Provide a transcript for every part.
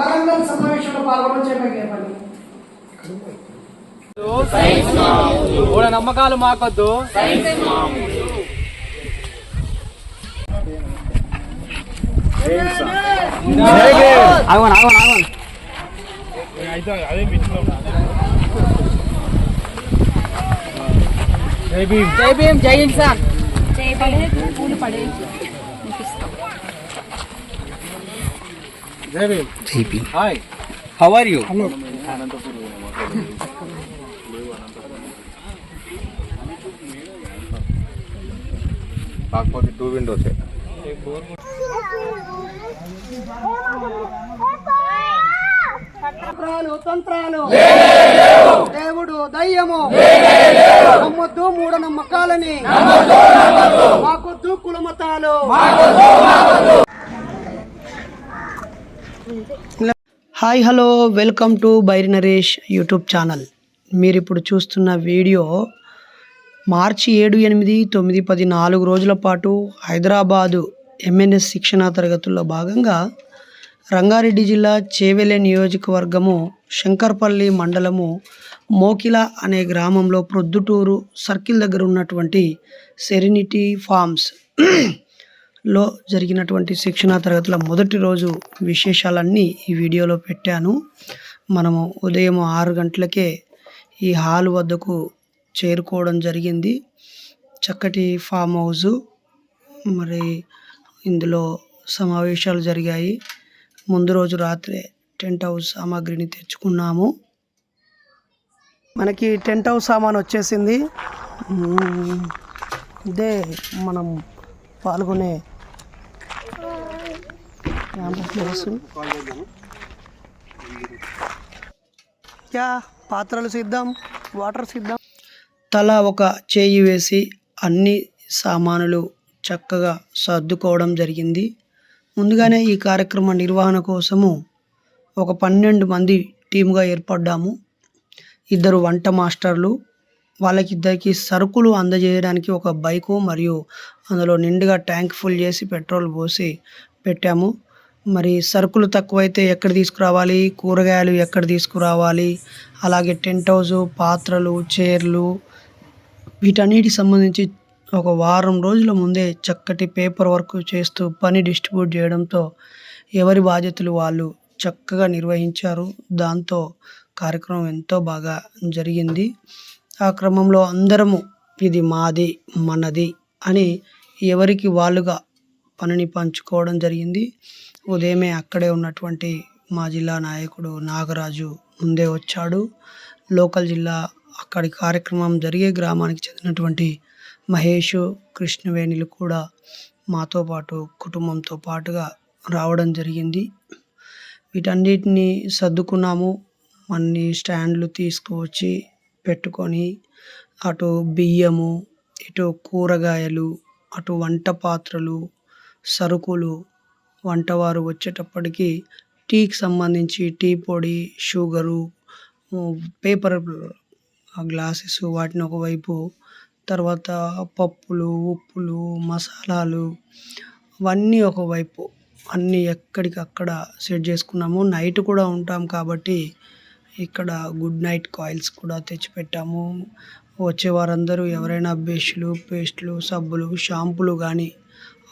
వరంగల్ సమావేశంలో పాల్గొనడం చెప్పండి. నమ్మకాలు మాకొద్దు. జై భీమ్, జై భీమ్, జై ఇన్సాన్. జై Bhim, Jai Bhim. Hi, how are you? కాకపోతే 2 విండోస్. తంత్రాలు దేవుడు దయ్యము నమ్మొద్దు, మూఢనమ్మకాలని మాకొద్దు, కులమతాలు. Hi, hello, welcome to Bairi Naresh YouTube channel. మీరు ఇప్పుడు చూస్తున్న వీడియో మార్చి 7, 8, 9, 10 4 రోజుల పాటు హైదరాబాదు ఎంఎన్ఎస్ శిక్షణా తరగతుల్లో భాగంగా రంగారెడ్డి జిల్లా చేవెళ్ళ నియోజకవర్గము శంకర్పల్లి మండలము మోకిల అనే గ్రామంలో ప్రొద్దుటూరు సర్కిల్ దగ్గర ఉన్నటువంటి సెరెనిటీ ఫార్మ్స్ లో జరిగినటువంటి శిక్షణా తరగతుల మొదటి రోజు విశేషాలన్నీ ఈ వీడియోలో పెట్టాను. మనము ఉదయం 6 గంటలకే ఈ హాల్ వద్దకు చేరుకోవడం జరిగింది. చక్కటి ఫామ్ హౌస్, మరి ఇందులో సమావేశాలు జరిగాయి. ముందు రోజు రాత్రే టెంట్ హౌస్ సామాగ్రిని తెచ్చుకున్నాము. మనకి టెంట్ హౌస్ సామాన్ వచ్చేసింది. ఇదే మనం పాల్గొనే క్యాంపస్. పాత్రలు సిద్ధం, వాటర్ సిద్ధం. తల ఒక చేయి వేసి అన్ని సామానులు చక్కగా సర్దుకోవడం జరిగింది. ముందుగానే ఈ కార్యక్రమ నిర్వహణ కోసము ఒక 12 మంది టీముగా ఏర్పడ్డాము. 2 వంట మాస్టర్లు, వాళ్ళకిద్దరికి సరుకులు అందజేయడానికి ఒక బైకు మరియు అందులో నిండుగా ట్యాంక్ ఫుల్ చేసి పెట్రోల్ పోసి పెట్టాము. మరి సరుకులు తక్కువైతే ఎక్కడ తీసుకురావాలి, కూరగాయలు ఎక్కడ తీసుకురావాలి, అలాగే టెంట్ హౌస్, పాత్రలు, చైర్లు, వీటన్నిటికి సంబంధించి ఒక వారం రోజుల ముందే చక్కటి పేపర్ వర్క్ చేస్తూ పని డిస్ట్రిబ్యూట్ చేయడంతో ఎవరి బాధ్యతలు వాళ్ళు చక్కగా నిర్వహించారు. దాంతో కార్యక్రమం ఎంతో బాగా జరిగింది. ఆ క్రమంలో అందరము ఇది మాది, మనది అని ఎవరికి వాళ్ళుగా పనిని పంచుకోవడం జరిగింది. ఉదయమే అక్కడే ఉన్నటువంటి మా జిల్లా నాయకుడు నాగరాజు ముందే వచ్చాడు. లోకల్ జిల్లా అక్కడి కార్యక్రమం జరిగే గ్రామానికి చెందినటువంటి మహేష్, కృష్ణవేణులు కూడా మాతో పాటు కుటుంబంతో పాటుగా రావడం జరిగింది. వీటన్నిటిని సర్దుకున్నాము. అన్ని స్టాండ్లు తీసుకువచ్చి పెట్టుకొని అటు బియ్యము, ఇటు కూరగాయలు, అటు వంట పాత్రలు, సరుకులు, వంటవారు వచ్చేటప్పటికి టీకి సంబంధించి టీ పొడి, షుగరు, పేపర్ గ్లాసెస్ వాటిని ఒకవైపు, తర్వాత పప్పులు, ఉప్పులు, మసాలాలు అవన్నీ ఒకవైపు అన్నీ ఎక్కడికక్కడ సెట్ చేసుకున్నాము. నైట్ కూడా ఉంటాం కాబట్టి ఇక్కడ గుడ్ నైట్ కాయిల్స్ కూడా తెచ్చిపెట్టాము. వచ్చే వారందరూ ఎవరైనా బ్రష్లు, పేస్టులు, సబ్బులు, షాంపులు కానీ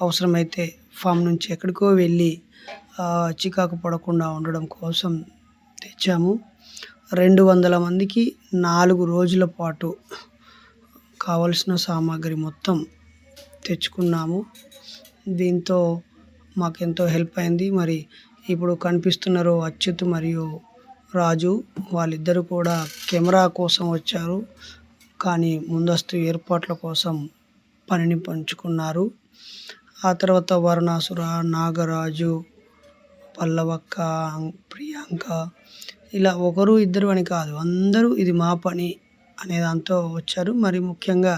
అవసరమైతే ఫామ్ నుంచి ఎక్కడికో వెళ్ళి చికాకు పడకుండా ఉండడం కోసం తెచ్చాము. 200 మందికి 4 రోజుల పాటు కావలసిన సామాగ్రి మొత్తం తెచ్చుకున్నాము. దీంతో మాకెంతో హెల్ప్ అయింది. మరి ఇప్పుడు కనిపిస్తున్నారు అచ్యుత్ మరియు రాజు, వాళ్ళిద్దరూ కూడా కెమెరా కోసం వచ్చారు, కానీ ముందస్తు ఏర్పాట్ల కోసం పనిని పంచుకున్నారు. ఆ తర్వాత వరుణాసుర, నాగరాజు, పల్లవక్క, ప్రియాంక, ఇలా ఒకరు ఇద్దరు అని కాదు, అందరూ ఇది మా పని అనే దాంతో వచ్చారు. మరి ముఖ్యంగా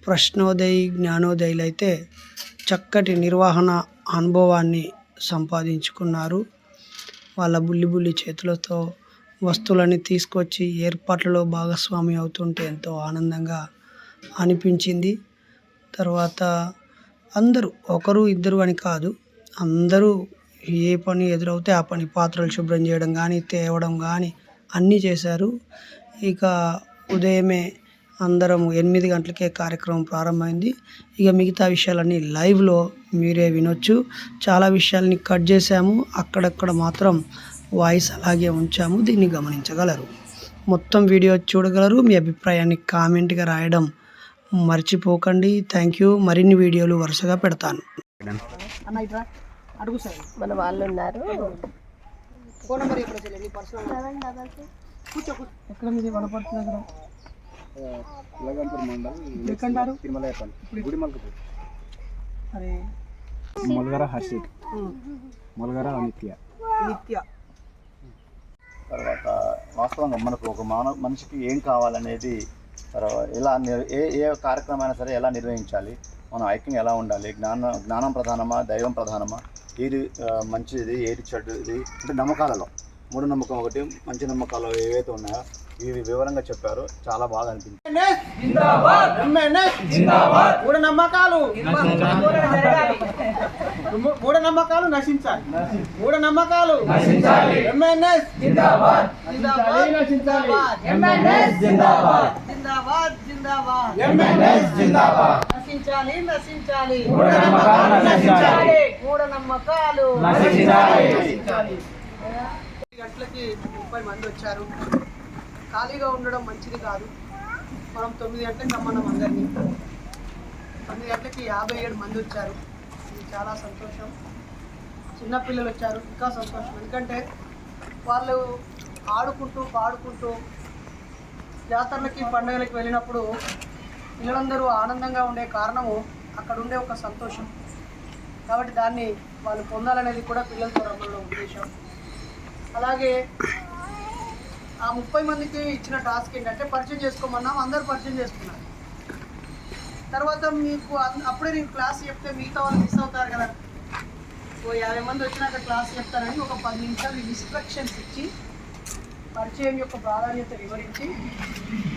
ప్రశ్నోదయ్, జ్ఞానోదయులు అయితే చక్కటి నిర్వహణ అనుభవాన్ని సంపాదించుకున్నారు. వాళ్ళ బుల్లి చేతులతో వస్తువులని తీసుకొచ్చి ఏర్పాట్లలో భాగస్వామి అవుతుంటే ఎంతో ఆనందంగా అనిపించింది. తర్వాత అందరూ ఒకరు ఇద్దరు అని కాదు, అందరూ ఏ పని ఎదురవుతే ఆ పని, పాత్రలు శుభ్రం చేయడం కానీ, తేవడం కానీ అన్నీ చేశారు. ఇక ఉదయమే అందరం 8 గంటలకే కార్యక్రమం ప్రారంభమైంది. ఇక మిగతా విషయాలన్నీ లైవ్లో మీరే వినొచ్చు. చాలా విషయాల్ని కట్ చేశాము, అక్కడక్కడ మాత్రం వాయిస్ అలాగే ఉంచాము, దీన్ని గమనించగలరు. మొత్తం వీడియో చూడగలరు. మీ అభిప్రాయాన్ని కామెంట్గా రాయడం మర్చిపోకండి. Thank you. మరిన్ని వీడియోలు వరుసగా పెడతాను. మన వాళ్ళు ఉన్నారు. ఫోన్ నెంబర్ ఎక్కడ మీది వనపడుతుంది దగ్గర అరే మొలగర హర్షిత్, మొలగర నిత్య. తర్వాత వాస్తవంగా మనకు ఒక మనిషికి ఏం కావాలనేది తర్వాత ఎలా ఏ కార్యక్రమం అయినా సరే ఎలా నిర్వహించాలి, మనం ఐక్యంగా ఎలా ఉండాలి, జ్ఞానం ప్రధానమా దైవం ప్రధానమా, ఏది మంచిది ఏది చెడ్డది అంటే నమ్మకాలలో మూఢనమ్మకం ఒకటి, మంచి నమ్మకాలు ఏవైతే ఉన్నాయో ఇవి వివరంగా చెప్పారు. చాలా బాగా అనిపించింది. మూఢనమ్మకాలు నశించాలి. మూఢనమ్మకాలు నశించాలి. నశించాలి. మూఢనమ్మకాలు గంటలకి 30 మంది వచ్చారు. ఖాళీగా ఉండడం మంచిది కాదు. మనం 9 గంటలకు రమ్మన్నాం అందరినీ. 9 గంటలకి 57 మంది వచ్చారు. ఇది చాలా సంతోషం. చిన్నపిల్లలు వచ్చారు, ఇంకా సంతోషం. ఎందుకంటే వాళ్ళు ఆడుకుంటూ పాడుకుంటూ జాతరలకి పండుగలకి వెళ్ళినప్పుడు పిల్లలందరూ ఆనందంగా ఉండే కారణము అక్కడ ఉండే ఒక సంతోషం. కాబట్టి దాన్ని వాళ్ళు పొందాలనేది కూడా పిల్లలతో రమ్మలో ఉద్దేశం. అలాగే ఆ 30 మందికి ఇచ్చిన టాస్క్ ఏంటంటే పరిచయం చేసుకోమన్నాం. అందరూ పరిచయం చేసుకున్నారు. తర్వాత మీకు అప్పుడే నేను క్లాస్ చెప్తే మిగతా వాళ్ళు మిస్ అవుతారు కదా, ఓ 50 మంది వచ్చినాక క్లాస్ చెప్తానని ఒక 10 నిమిషాలు ఇన్స్ట్రక్షన్స్ ఇచ్చి పరిచయం యొక్క ప్రాధాన్యత వివరించి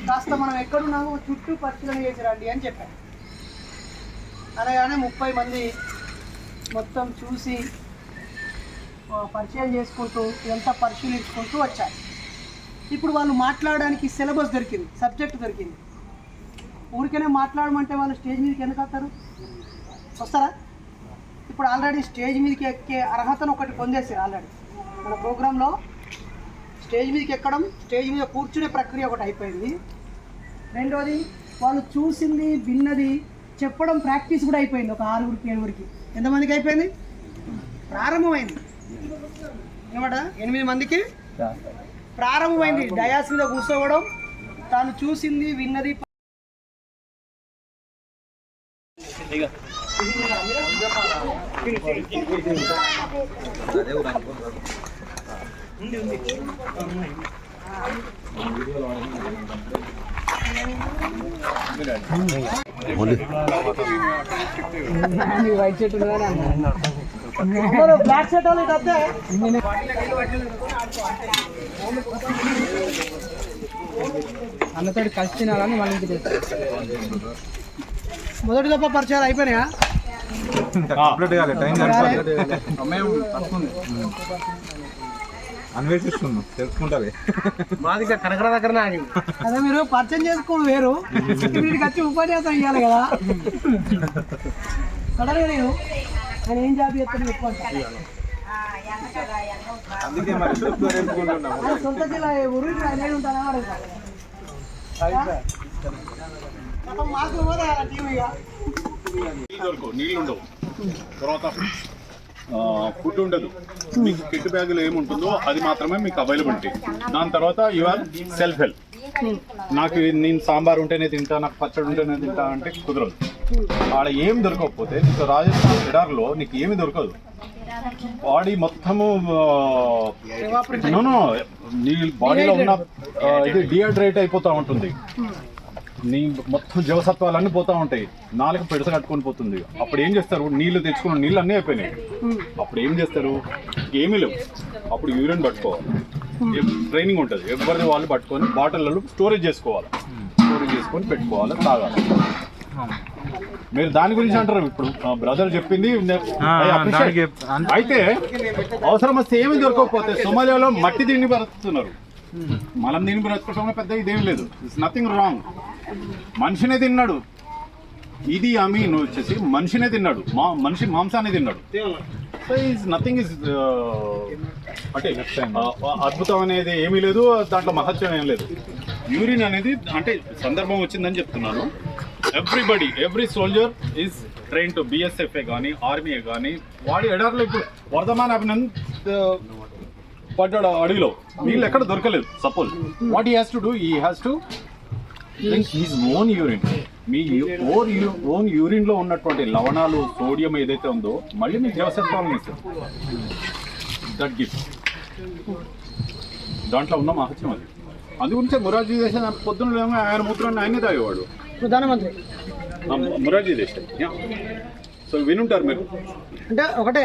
కాస్త మనం ఎక్కడున్నామో చుట్టూ పరిశీలన చేసి రండి అని చెప్పాను. అనగానే 30 మంది మొత్తం చూసి పరిచయం చేసుకుంటూ ఇదంతా పరిశీలించుకుంటూ వచ్చారు. ఇప్పుడు వాళ్ళు మాట్లాడడానికి సిలబస్ దొరికింది, సబ్జెక్ట్ దొరికింది. ఊరికనే మాట్లాడమంటే వాళ్ళు స్టేజ్ మీదకి ఎందుకు వస్తారు? వస్తారా? ఇప్పుడు ఆల్రెడీ స్టేజ్ మీదకి ఎక్కే అర్హతను ఒకటి పొందేసారు. ఆల్రెడీ మన ప్రోగ్రాంలో స్టేజ్ మీదకి ఎక్కడం, స్టేజ్ మీద కూర్చునే ప్రక్రియ ఒకటి అయిపోయింది. రెండోది వాళ్ళు చూసింది విన్నది చెప్పడం ప్రాక్టీస్ కూడా అయిపోయింది. ఒక 6గురికి 7గురికి ఎంతమందికి అయిపోయింది? ప్రారంభమైంది. ఏమాట 8 మందికి ప్రారంభమైంది. డయాస్ మీద కూర్చోవడం, తాను చూసింది విన్నది వైట్ షర్ట్ బ్లాక్ షర్ట్ వాళ్ళు తప్పితే అన్నతో కలిసి తినాలని మళ్ళీ ఇంటికి మొదటి తప్ప పరిచయాలు అయిపోయినాయా? అన్వేషిస్తున్నాం, తెలుసుకుంటారు. మాది కనకర దగ్గర అదే మీరు పరిచయం చేసుకోండి వేరు, వీటికి వచ్చి ఉపన్యాసం ఇవ్వాలి కదా. సడన్గా నేను ఆయన ఏం జాబ్ చేస్తాను ఎక్కువ సొంత జిల్లా ఊరు నేను ఉంటాను అడుగుతాను. మార్కులు పోతే టీవీగా నీళ్ళు ఉండవు, తర్వాత ఫుడ్ ఉండదు. మీకు కిట్ బ్యాగులో ఏముంటుందో అది మాత్రమే మీకు అవైలబిలిటీ. దాని తర్వాత యువర్ సెల్ఫ్ హెల్ప్. నాకు నేను సాంబార్ ఉంటేనే తింటా, నాకు పచ్చడి ఉంటేనే తింటా అంటే కుదరదు. ఆడ ఏం దొరకకపోతే నీకు రాజస్థాన్ ఎడార్లో నీకు ఏమి దొరకదు. బాడీ మొత్తము నీ బాడీలో ఉన్న ఇది డిహైడ్రేట్ అయిపోతూ ఉంటుంది. నీ మొత్తం జీవసత్వాలన్నీ పోతూ ఉంటాయి, నాలుగు పెడస కట్టుకొని పోతుంది. అప్పుడు ఏం చేస్తారు? నీళ్లు తెచ్చుకున్న నీళ్ళు అన్నీ అయిపోయినాయి. అప్పుడు ఏం చేస్తారు? ఏమీ లేవు. అప్పుడు యూరిన్ పట్టుకోవాలి. ట్రైనింగ్ ఉంటుంది, ఎవరిది వాళ్ళు పట్టుకొని బాటిళ్ళలో స్టోరేజ్ చేసుకోవాలి. స్టోరేజ్ చేసుకొని పెట్టుకోవాలి, తాగాలి. మీరు దాని గురించి అంటారు. ఇప్పుడు బ్రదర్ చెప్పింది I appreciate. అయితే అవసరం వస్తే ఏమి దొరకకపోతే సోమాలియాలో మట్టి తిండి బ్రతుకుతున్నారు. మనం తిని బ్రతుకోవడంలో పెద్ద ఇదేం లేదు. It's nothing wrong. మనిషినే తిన్నాడు. ఇది అమీన్ వచ్చేసి మనిషినే తిన్నాడు, మనిషి మాంసాన్ని తిన్నాడు. సో ఈజ్ నథింగ్ ఇస్ అంటే అద్భుతం అనేది ఏమీ లేదు, దాంట్లో మహత్యం ఏం లేదు. యూరిన్ అనేది అంటే సందర్భం వచ్చిందని చెప్తున్నాను. Every soldier is train to బిఎస్ఎఫ్ఏ కానీ ఆర్మీఏ కానీ వాడి ఎడార్లో ఇప్పుడు వర్ధమాన్ అభినంద్ పడ్డాడు అడవిలో, వీళ్ళు ఎక్కడ దొరకలేదు. Suppose what he has to do, he has to drink his own urine. Me own urine లో ఉన్నటువంటి లవణాలు, సోడియం ఏదైతే ఉందో మళ్ళీ మీ జీవసత్వాలను ఇస్తుంది. దట్ గిఫ్ట్ దాంట్లో ఉన్న మహత్యం అది. అందుగురించే మొరార్జీ దేశాయ్ పొద్దున్న ఆయన మూత్రాన్ని ఆయనే తాగేవాడు, ప్రధానమంత్రి మొరార్జీ దేశాయ్. సో వినుంటారు మీరు. అంటే ఒకటే,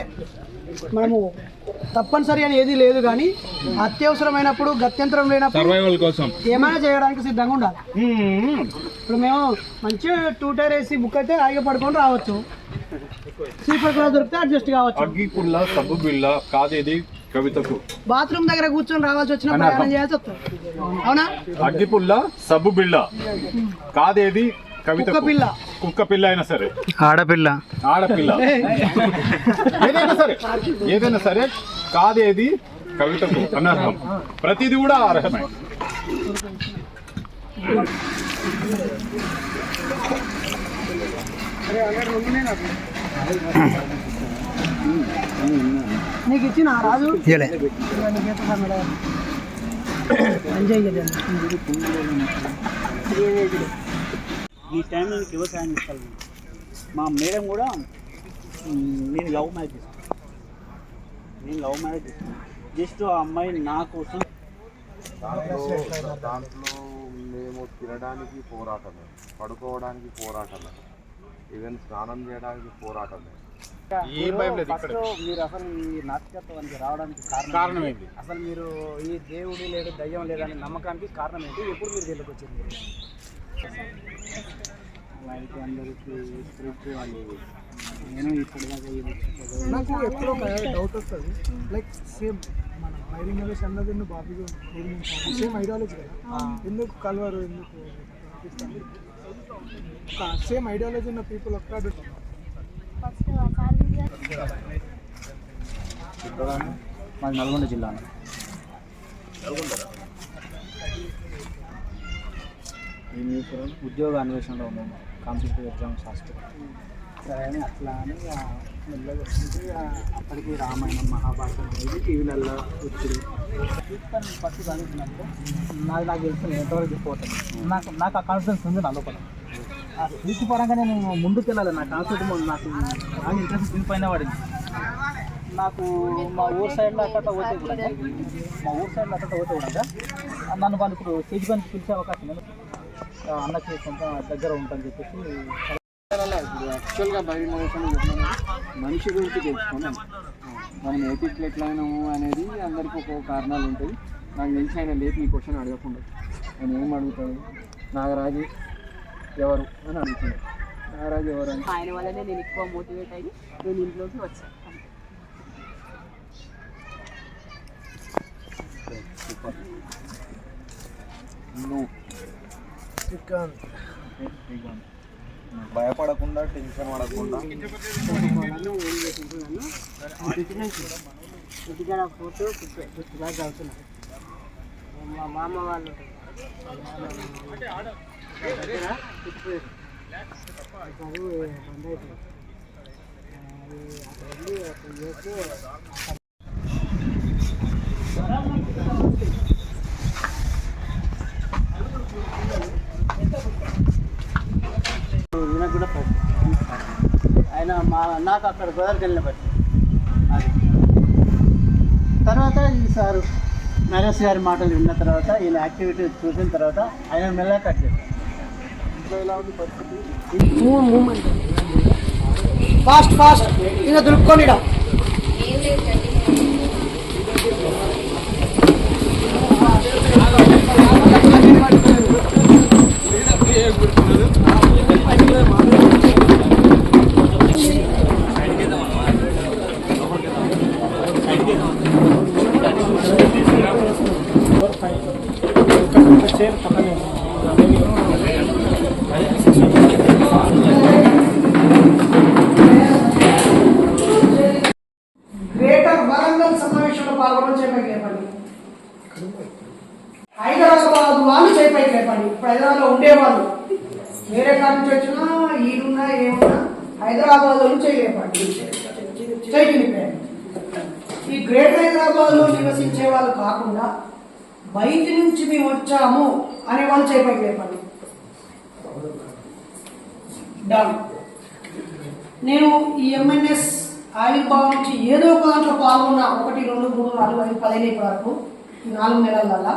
మనము తప్పనిసరి అని ఏది లేదు, కానీ అత్యవసరమైనప్పుడు గత్యంతరం లేనప్పుడు సర్వైవల్ కోసం ఏమైనా చేయడానికి సిద్ధంగా ఉండాలి. ఇప్పుడు మేము మంచి 2 టైర్ ఏసీ బుక్ అయితే హాయిగా పడుకొని రావచ్చు, స్లీపర్ క్లాస్ దొరికితే అడ్జస్ట్ కావచ్చు. అగ్గిపుల్ల సబ్బు బిళ్ళ కాదేది కవితకు, బాత్రూమ్ దగ్గర కూర్చొని రావాల్సి వచ్చినప్పుడు ప్రయాణం చేయాల్సి వస్తుంది. అవునా? అగ్గిపుల్ల సబ్బు బిళ్ళ కాదేది కవిత, కుక్క పిల్ల అయినా సరే, ఆడపిల్ల ఏదైనా సరే కాదేది కవితకు అనర్హం. ప్రతిది కూడా అర్హమే. నీకు ఇచ్చిన రాజు ఈ టైంలో నీకు ఎవరు సాయం ఇస్తారు? మా మేడం కూడా నేను లవ్ మ్యారేజ్ చేసుకున్నాను. జస్ట్ ఆ అమ్మాయి నా కోసం. దాంట్లో మేము తినడానికి పోరాటమే, పడుకోవడానికి పోరాటమే, ఈవెన్ స్నానం చేయడానికి పోరాటమే. ఫస్ట్ మీరు అసలు ఈ నాస్తికత్వానికి రావడానికి కారణం ఏంటి? అసలు మీరు ఈ దేవుడు లేడు, దయ్యం లేదనే నమ్మకానికి కారణం ఏంటి? ఎప్పుడు మీరు దీనికి వచ్చింది? వాళ్ళకి అందరికీ స్పిరిచువల్. నేను ఇప్పటిదాకా నాకు ఎప్పుడో ఒక డౌట్ వస్తుంది. లైక్ సేమ్ మన బైరి నరేష్ అన్నది బాబీ సేమ్ ఐడియాలజీ కదా, ఎందుకు కలవరు, ఎందుకు అనిపిస్తుంది? సేమ్ ఐడియాలజీ ఉన్న పీపుల్ ఒక్కడు మాది నల్గొండ జిల్లా. ఉద్యోగ అన్వేషణలో ఉన్నాము, కాంపిటేటివ్ ఎగ్జామ్స్ హాస్టల్. సరే అని అట్లా అని మెల్లగా వస్తుంది. అప్పటికి రామాయణం, మహాభారతం అనేది టీవీలలో వచ్చి ఫస్ట్ చదువుతున్నప్పుడు నాకు తెలుసు ఎంతవరకు చెప్పిపోతాను. నాకు ఆ కాన్ఫిడెన్స్ ఉంది నా లోపల. ఆ స్పీచ్ పరంగా నేను ముందుకు వెళ్ళాలి. నా కాన్ఫిడెన్స్ నాకు బాగా ఇంట్రెస్ట్ దీనిపైన పడింది. నాకు మా ఊరు సైడ్లో అట్లా పోతే కూడా నన్ను వాళ్ళు ఇప్పుడు స్టేజ్ పనికి పిలిచే అవకాశం లేదు. అన్నకి కొంత దగ్గర ఉంటుందని చెప్పేసి ఇప్పుడు యాక్చువల్గా బైరి నరేష్ మనిషి గురించి తెలుసుకున్నాను. మనం ఏపీకి ఎట్లా అయినాము అనేది అందరికీ ఒక్కొక్క కారణాలు ఉంటాయి. నాకు తెలిసి ఆయన లేపి ఈ క్వశ్చన్ అడగకుండా ఆయన ఏం అడుగుతాడు, నాగరాజు ఎవరు అని అడుగుతున్నాడు. నాగరాజు ఎవరు అని ఆయన వల్లనే నేను ఎక్కువ మోటివేట్ అయ్యి నేను ఇంట్లోకి వచ్చాను. భయపడకుండా, టెన్షన్ పడకుండా ఇంటికాడ ఫోటో గుర్తుగా చదువుతున్నాను. మా మామ వాళ్ళు చదువు బంద్ అయిపోయింది. ఈయనకు కూడా ఆయన నాకు అక్కడ గోదావరికి వెళ్ళిన పట్టి అది. తర్వాత ఈ సారు నరేష్ గారి మాటలు విన్న తర్వాత, ఈయన యాక్టివిటీ చూసిన తర్వాత ఆయన మెల్లగా కట్ చేశారు. ఇంట్లో ఎలా ఉంది పరిస్థితి? మూమెంట్ ఫాస్ట్ ఇంకా దులుపుకొని సేమ్ పక్కనే గ్రేటర్ వరంగల్ సమావేశంలో పాల్గొనడం చేపైకి లేపండి. హైదరాబాద్ వాళ్ళు చేపైకి లేపండి. ఇప్పుడు హైదరాబాద్లో ఉండేవాళ్ళు వేరే కాడ నుంచి వచ్చినా ఈడున్నా ఏమున్నా హైదరాబాద్ వాళ్ళు చేయలేపండి. ఈ గ్రేటర్ హైదరాబాద్లో నివసించే వాళ్ళు కాకుండా బయట నుంచి మేము వచ్చాము అనే వాళ్ళు చేపైకి లేపండి. డన్. నేను ఈ ఎంఎన్ఎస్ ఆవిర్భావం నుంచి ఏదో ఒక దాంట్లో పాల్గొన్నా 1, 2, 3, 4, 5, 15 వరకు ఈ 4 నెలల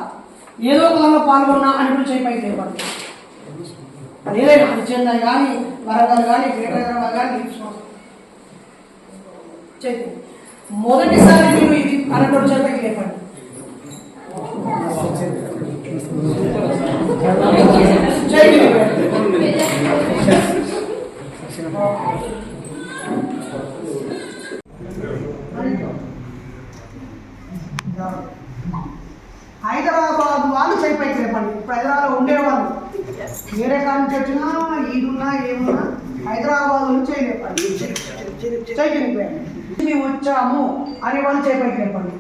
ఏదో ఒక దాంట్లో పాల్గొన్నా అని కూడా చేపైకి లేపండి. అదేదైనా అది చెన్నై కానీ వరంగల్ కానీ గ్రేటర్ హైదరాబాద్ కానీ చెప్పండి. మొదటిసారి మీరు ఇది అన్నట్టు చేపైకి లేపండి. హైదరాబాద్ వాళ్ళు చేపైకి లేపండి. ఇప్పుడు హైదరాబాద్లో ఉండేవాళ్ళు వేరే కాడ నుంచి వచ్చినా ఈడున్నా ఏమున్నా హైదరాబాద్ నుంచి లేపండి. మేము వచ్చాము అని వాళ్ళు చేపైకి లేపండి.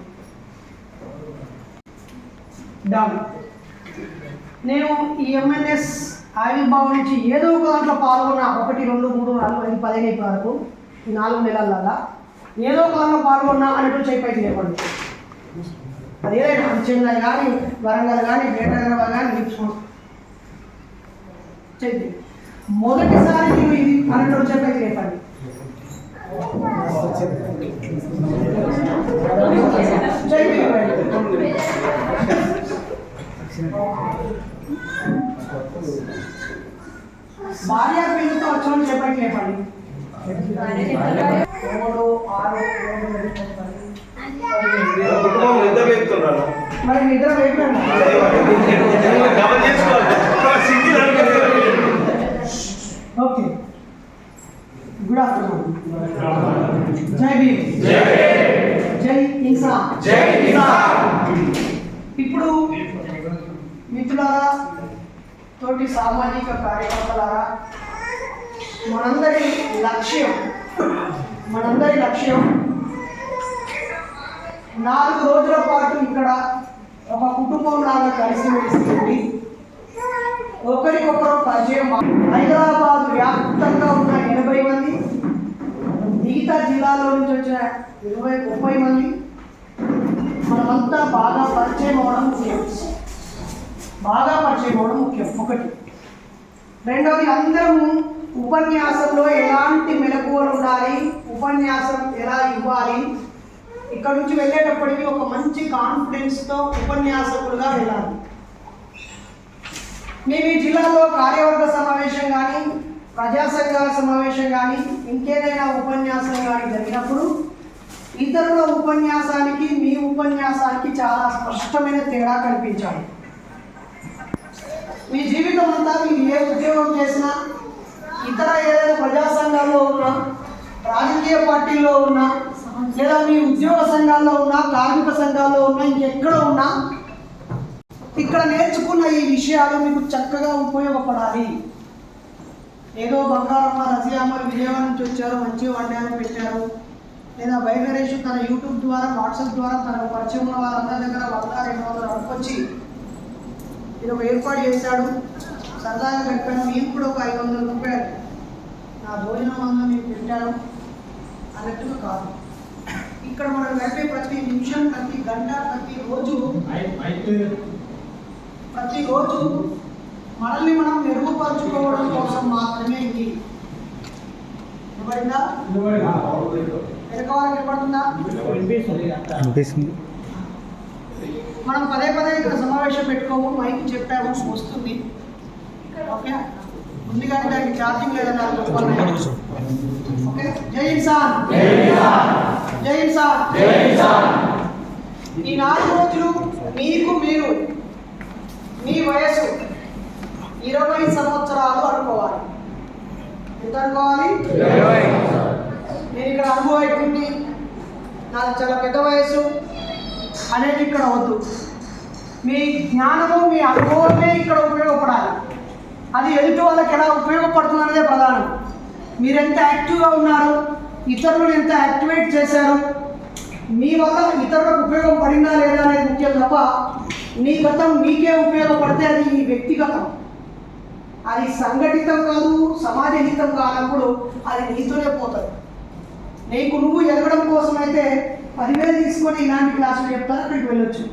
డన్. నేను ఈ ఎంఎన్ఎస్ ఆవిర్భావం నుంచి ఏదో ఒక దాంట్లో పాల్గొన్నా 1, 2, 3, 4, 5, 15 వరకు ఈ 4 నెలల ఏదో ఒక దాంట్లో పాల్గొన్నా అన్నట్టు చేపైకి లేపండి. అదేదైనా అది చెన్నై కానీ వరంగల్ కానీ గ్రేటర్ హైదరాబాద్ కానీ చెప్పండి. మొదటిసారి మీరు ఇది అన్నట్టు చేపైకి లేపండి. భార్య పిల్లలతో వచ్చిన చేపైకి లేపండి. 3, 6, 7, మరి నిద్ర వేపండి. ఓకే. Good afternoon. జై భీమ్. జై ఇన్సాన్. ఇప్పుడు మిత్రులారా, తోటి సామాజిక కార్యకర్తలారా, మనందరి లక్ష్యం 4 రోజుల పాటు ఇక్కడ ఒక కుటుంబం లాగా కలిసిమెలిసి ఒకరికొకరు పరిచయం. హైదరాబాద్ వ్యాప్తంగా ఉన్న 80 మంది, మిగతా జిల్లాలో నుంచి వచ్చిన 20-30 మంది మనమంతా బాగా పరిచయం అవ్వడం ముఖ్యం. ఒకటి. రెండవది, అందరము ఉపన్యాసంలో ఎలాంటి మెలకువలు ఉండాలి, ఉపన్యాసం ఎలా ఇవ్వాలి, ఇక్కడ నుంచి వెళ్ళేటప్పటికీ ఒక మంచి కాన్ఫిడెన్స్తో ఉపన్యాసకులుగా వెళ్ళాలి. మేము ఈ జిల్లాలో కార్యవర్గ సమావేశం కానీ ప్రజా సంఘాల సమావేశం కానీ ఇంకేదైనా ఉపన్యాసం కానీ జరిగినప్పుడు ఇతరుల ఉపన్యాసానికి మీ ఉపన్యాసానికి చాలా స్పష్టమైన తేడా కనిపించాలి. మీ జీవితం అంతా మీరు ఏ ఉద్యోగం చేసినా, ఇతర ఏదైనా ప్రజా సంఘాల్లో ఉన్నా, రాజకీయ పార్టీల్లో ఉన్నా, లేదా మీ ఉద్యోగ సంఘాల్లో ఉన్నా, కార్మిక సంఘాల్లో ఉన్నా, ఇంకెక్కడ ఉన్నా ఇక్కడ నేర్చుకున్న ఈ విషయాలు మీకు చక్కగా ఉపయోగపడాలి. ఏదో బంగారమ్మ రజియామ్మ విజయవాడ నుంచి వచ్చారు, మంచిగా వండారు పెట్టారు, లేదా బైనరేష్ తన యూట్యూబ్ ద్వారా వాట్సాప్ ద్వారా తనకు పరిచయం ఉన్న వాళ్ళందరి దగ్గర 100-200 అనుకొచ్చి ఇది ఒక ఏర్పాటు చేశాడు, సరదాగా గడిపాను, నేను కూడా ఒక 500 రూపాయలు నా భోజనం అంతా మీకు పెట్టాను అన్నట్టుగా కాదు. ఇక్కడ మనం గడిపే ప్రతి నిమిషం, ప్రతి గంట, ప్రతిరోజు మనల్ని మనం మెరుగుపరుచుకోవడం కోసం మాత్రమే ఇది. వినబడిందా? వెనకవాళ్ళకి వినబడుతుందా? మనం పదే ఇక్కడ సమావేశం పెట్టుకోము, మైక్ చెప్పాము, వస్తుంది. ఓకే, ఉంది కానీ దానికి ఛార్జింగ్ లేదన్నా. ఓకే. జై ఇన్సాన్. ఈ 4 రోజులు మీకు మీరు మీ వయసు 20 సంవత్సరాలు అనుకోవాలి. ఎంత అనుకోవాలి? నేను ఇక్కడ అనుభవం నాది చాలా పెద్ద వయసు అనేది ఇక్కడ వద్దు. మీ జ్ఞానము మీ అనుభవమే ఇక్కడ ఉపయోగపడాలి. అది ఎదుటి వాళ్ళకి ఎలా ఉపయోగపడుతుంది అనేదే ప్రధానం. మీరు ఎంత యాక్టివ్గా ఉన్నారు, ఇతరులను ఎంత యాక్టివేట్ చేశారు, మీ వల్ల ఇతరులకు ఉపయోగపడిందా లేదా అనేది ముఖ్యం తప్ప నీ గతం నీకే ఉపయోగపడితే అది నీ వ్యక్తిగతం, అది సంఘటితం కాదు, సమాజహితం కానప్పుడు అది నీతోనే పోతుంది. నీకు నువ్వు ఎదగడం కోసం అయితే 10,000 తీసుకొని ఇలాంటి క్లాసులు చెప్తారు, అక్కడికి వెళ్ళొచ్చు.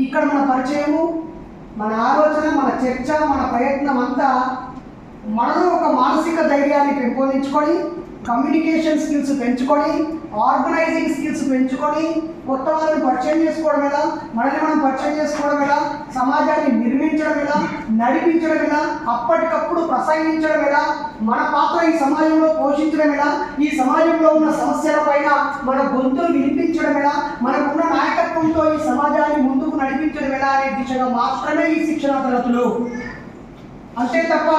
ఇక్కడ మన పరిచయము, మన ఆలోచన, మన చర్చ, మన ప్రయత్నం అంతా మనలో ఒక మానసిక ధైర్యాన్ని పెంపొందించుకొని, కమ్యూనికేషన్ స్కిల్స్ పెంచుకొని, ఆర్గనైజింగ్ స్కిల్స్ పెంచుకొని, కొత్త వాళ్ళని పరిచయం చేసుకోవడం ఎలా, మనల్ని మనం పరిచయం చేసుకోవడం ఎలా, సమాజాన్ని నిర్మించడం ఎలా, నడిపించడం ఎలా, అప్పటికప్పుడు ప్రసంగించడం ఎలా, మన పాత్ర ఈ సమాజంలో పోషించడం ఎలా, ఈ సమాజంలో ఉన్న సమస్యల పైన మన గొంతులు వినిపించడం ఎలా, మనకున్న నాయకత్వంతో ఈ సమాజాన్ని ముందుకు నడిపించడం ఎలా అనే దిశగా మాత్రమే ఈ శిక్షణ తరగతులు. అంతే తప్ప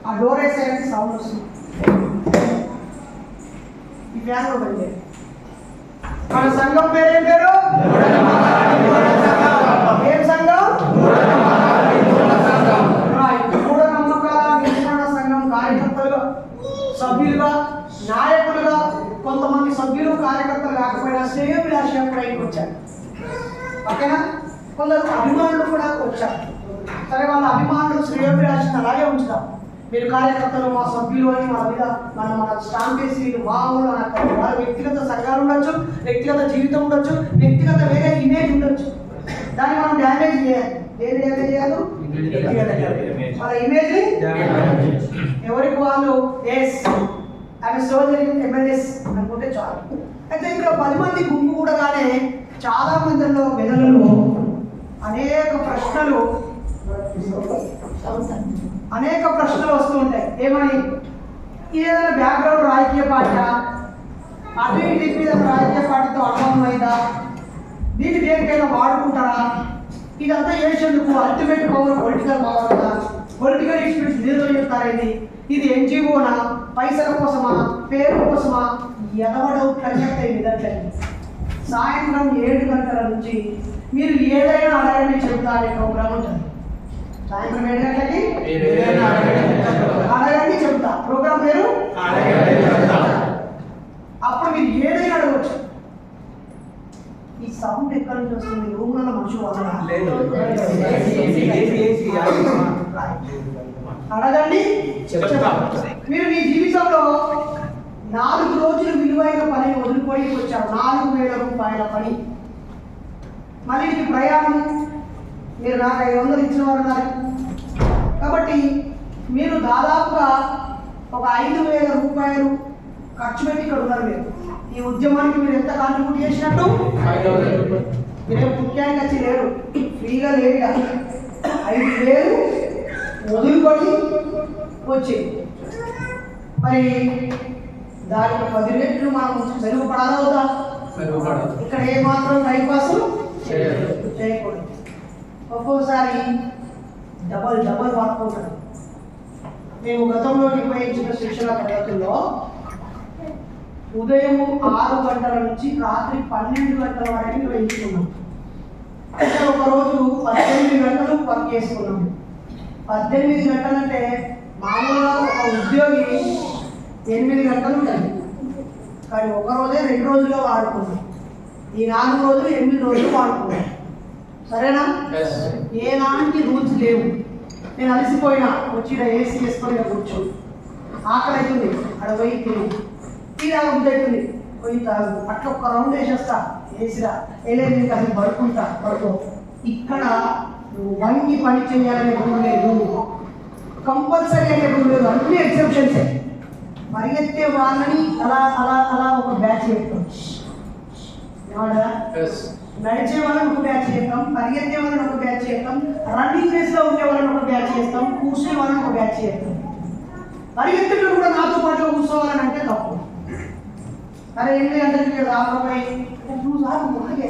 ఆ డోర్ వేసేయాలని సౌండ్ వస్తుంది. ఈ ఫ్యాన్ కూడా బంద్ చేయండి. మన సంఘం పేరేం పేరు? ఏం సంఘం? మూఢనమ్మకాల నిర్మాణ సంఘం కార్యకర్తలుగా, సభ్యులుగా, నాయకులుగా, కొంతమంది సభ్యులు కార్యకర్తలు కాకపోయినా శ్రేయోభిలాషగా కూడా ఇంటికి వచ్చారు. ఓకేనా? కొందరు అభిమానులు కూడా వచ్చారు. సరే, వాళ్ళ అభిమానులు శ్రేయోభిలాషను అలాగే ఉంచుతాం. మీరు కార్యకర్తలు మా సభ్యులు అని మన మీద మన స్టాంప్ వేసి మామూలు వాళ్ళ వ్యక్తిగత సంఘాలు ఉండొచ్చు, వ్యక్తిగత జీవితం ఉండొచ్చు, వ్యక్తిగత వేరే ఇమేజ్ ఉండొచ్చు. దాన్ని మనం డ్యామేజ్ చేయాలి. ఏది డ్యామేజ్ చేయాలి? మన ఇమేజ్ ఎవరికి వాళ్ళు ఎస్ ఆమె సోల్జర్ ఎమ్మెల్యేస్ అనుకుంటే చాలు. అయితే ఇక్కడ 10 మంది గుంపు కూడా కానీ చాలా మందిలో మెదడులో అనేక ప్రశ్నలు వస్తూ ఉంటాయి. ఏమని? ఏదైనా బ్యాక్గ్రౌండ్ రాజకీయ పార్టీ, అటు ఇటు మీద రాజకీయ పార్టీతో అనుభవం అయిందా, దీన్ని దేనికైనా వాడుకుంటారా, ఇదంతా చేసేందుకు అల్టిమేట్ పవర్ పొలిటికల్ పవర్ కదా, పొలిటికల్ ఇష్యూస్ నిర్వహిస్తారేది, ఇది ఎన్జిఓనా, పైసల కోసమా, పేరు కోసమా, ఎదవడవు కన్యక్ట్ అయ్యి విధట్లేదు. సాయంత్రం 7 గంటల నుంచి మీరు ఏదైనా అడగండి చెబుతా అనే ప్రోగ్రామ్ ఉంటుంది. సాయంత్రం 7 గంటలకి అడగండి చెబుతా ప్రోగ్రామ్ పేరు. అప్పుడు మీరు ఏదైనా అడగవచ్చు. ఈ సౌండ్ ఎక్కడి నుంచి వస్తుంది? రూమ్లలో మనుషులు అడగండి చెప్తా. మీరు మీ జీవితంలో 4 రోజులు విలువైన పని వదిలిపోయి వచ్చారు. 4,000 రూపాయల పని. మళ్ళీ ఇది ప్రయాణం. మీరు నాకు 500 ఇచ్చిన వారు ఉన్నారు కాబట్టి మీరు దాదాపుగా ఒక 5,000 రూపాయలు ఖర్చు పెట్టి ఇక్కడ ఉన్నారు. మీరు ఈ ఉద్యమానికి మీరు ఎంత కాంట్రిబ్యూట్ చేసినట్టు? 5,000 రూపాయలు. మీరేం ముఖ్యానికి వచ్చి లేరు, ఫ్రీగా లేరుగా. 5,000 వదులుకొని వచ్చి మరి దానికి 10 రెట్లు మనం మెరుగుపడాలా అవుతా? ఇక్కడ ఏమాత్రం టైం పాస్ చేయకూడదు. ఒక్కోసారి డబల్ వర్క్ అవుతుంది. మేము గతంలో నిర్వహించిన శిక్షణ తరగతుల్లో ఉదయం 6 గంటల నుంచి రాత్రి 12 గంటల వరకు నిర్వహించుకున్నాం. అంటే ఒకరోజు 18 గంటలు వర్క్ చేసుకున్నాము. 18 గంటలంటే మామూలుగా ఒక ఉద్యోగి 8 గంటలు ఉంటుంది, కానీ ఒక రోజే 2 రోజులుగా వాడుకున్నాం. ఈ 4 రోజులు 8 రోజులు వాడుకున్నాం. సరేనా? ఏలాంటి రూల్స్ లేవు. నేను అలసిపోయినా వచ్చి ఏసీ వేసుకొని కూర్చో, ఆకలి అవుతుంది అక్కడ పోయి తిని, టీ తాగబుద్ధి అవుతుంది పోయి తాగు, అట్లా ఒక రౌండ్ వేసేస్తా ఏసీరా, వెళ్ళేది ఇంకా అసలు పడుకో. ఇక్కడ వంగి పని చేయాలనే రూల్ లేదు, కంపల్సరీ అనే రూల్ లేదు, అన్ని ఎగ్జెప్షన్సే. పరిగెత్తే వాళ్ళని అలా అలా అలా ఒక బ్యాచ్ చేస్తాం, నడిచే వాళ్ళని ఒక బ్యాచ్ చేస్తాం, పరిగెత్తే వాళ్ళని ఒక బ్యాచ్ చేస్తాం, రన్నింగ్ రేస్లో ఉండే వాళ్ళని ఒక బ్యాచ్ చేస్తాం, కూర్చునే వాళ్ళని ఒక బ్యాచ్ చేస్తాం. పరిగెత్తేటప్పుడు కూడా నాతో పాటు కూర్చోవాలని అంటే తప్పు. అరే 8 గంటలకి రాకపోయి నువ్వు సార్ అలాగే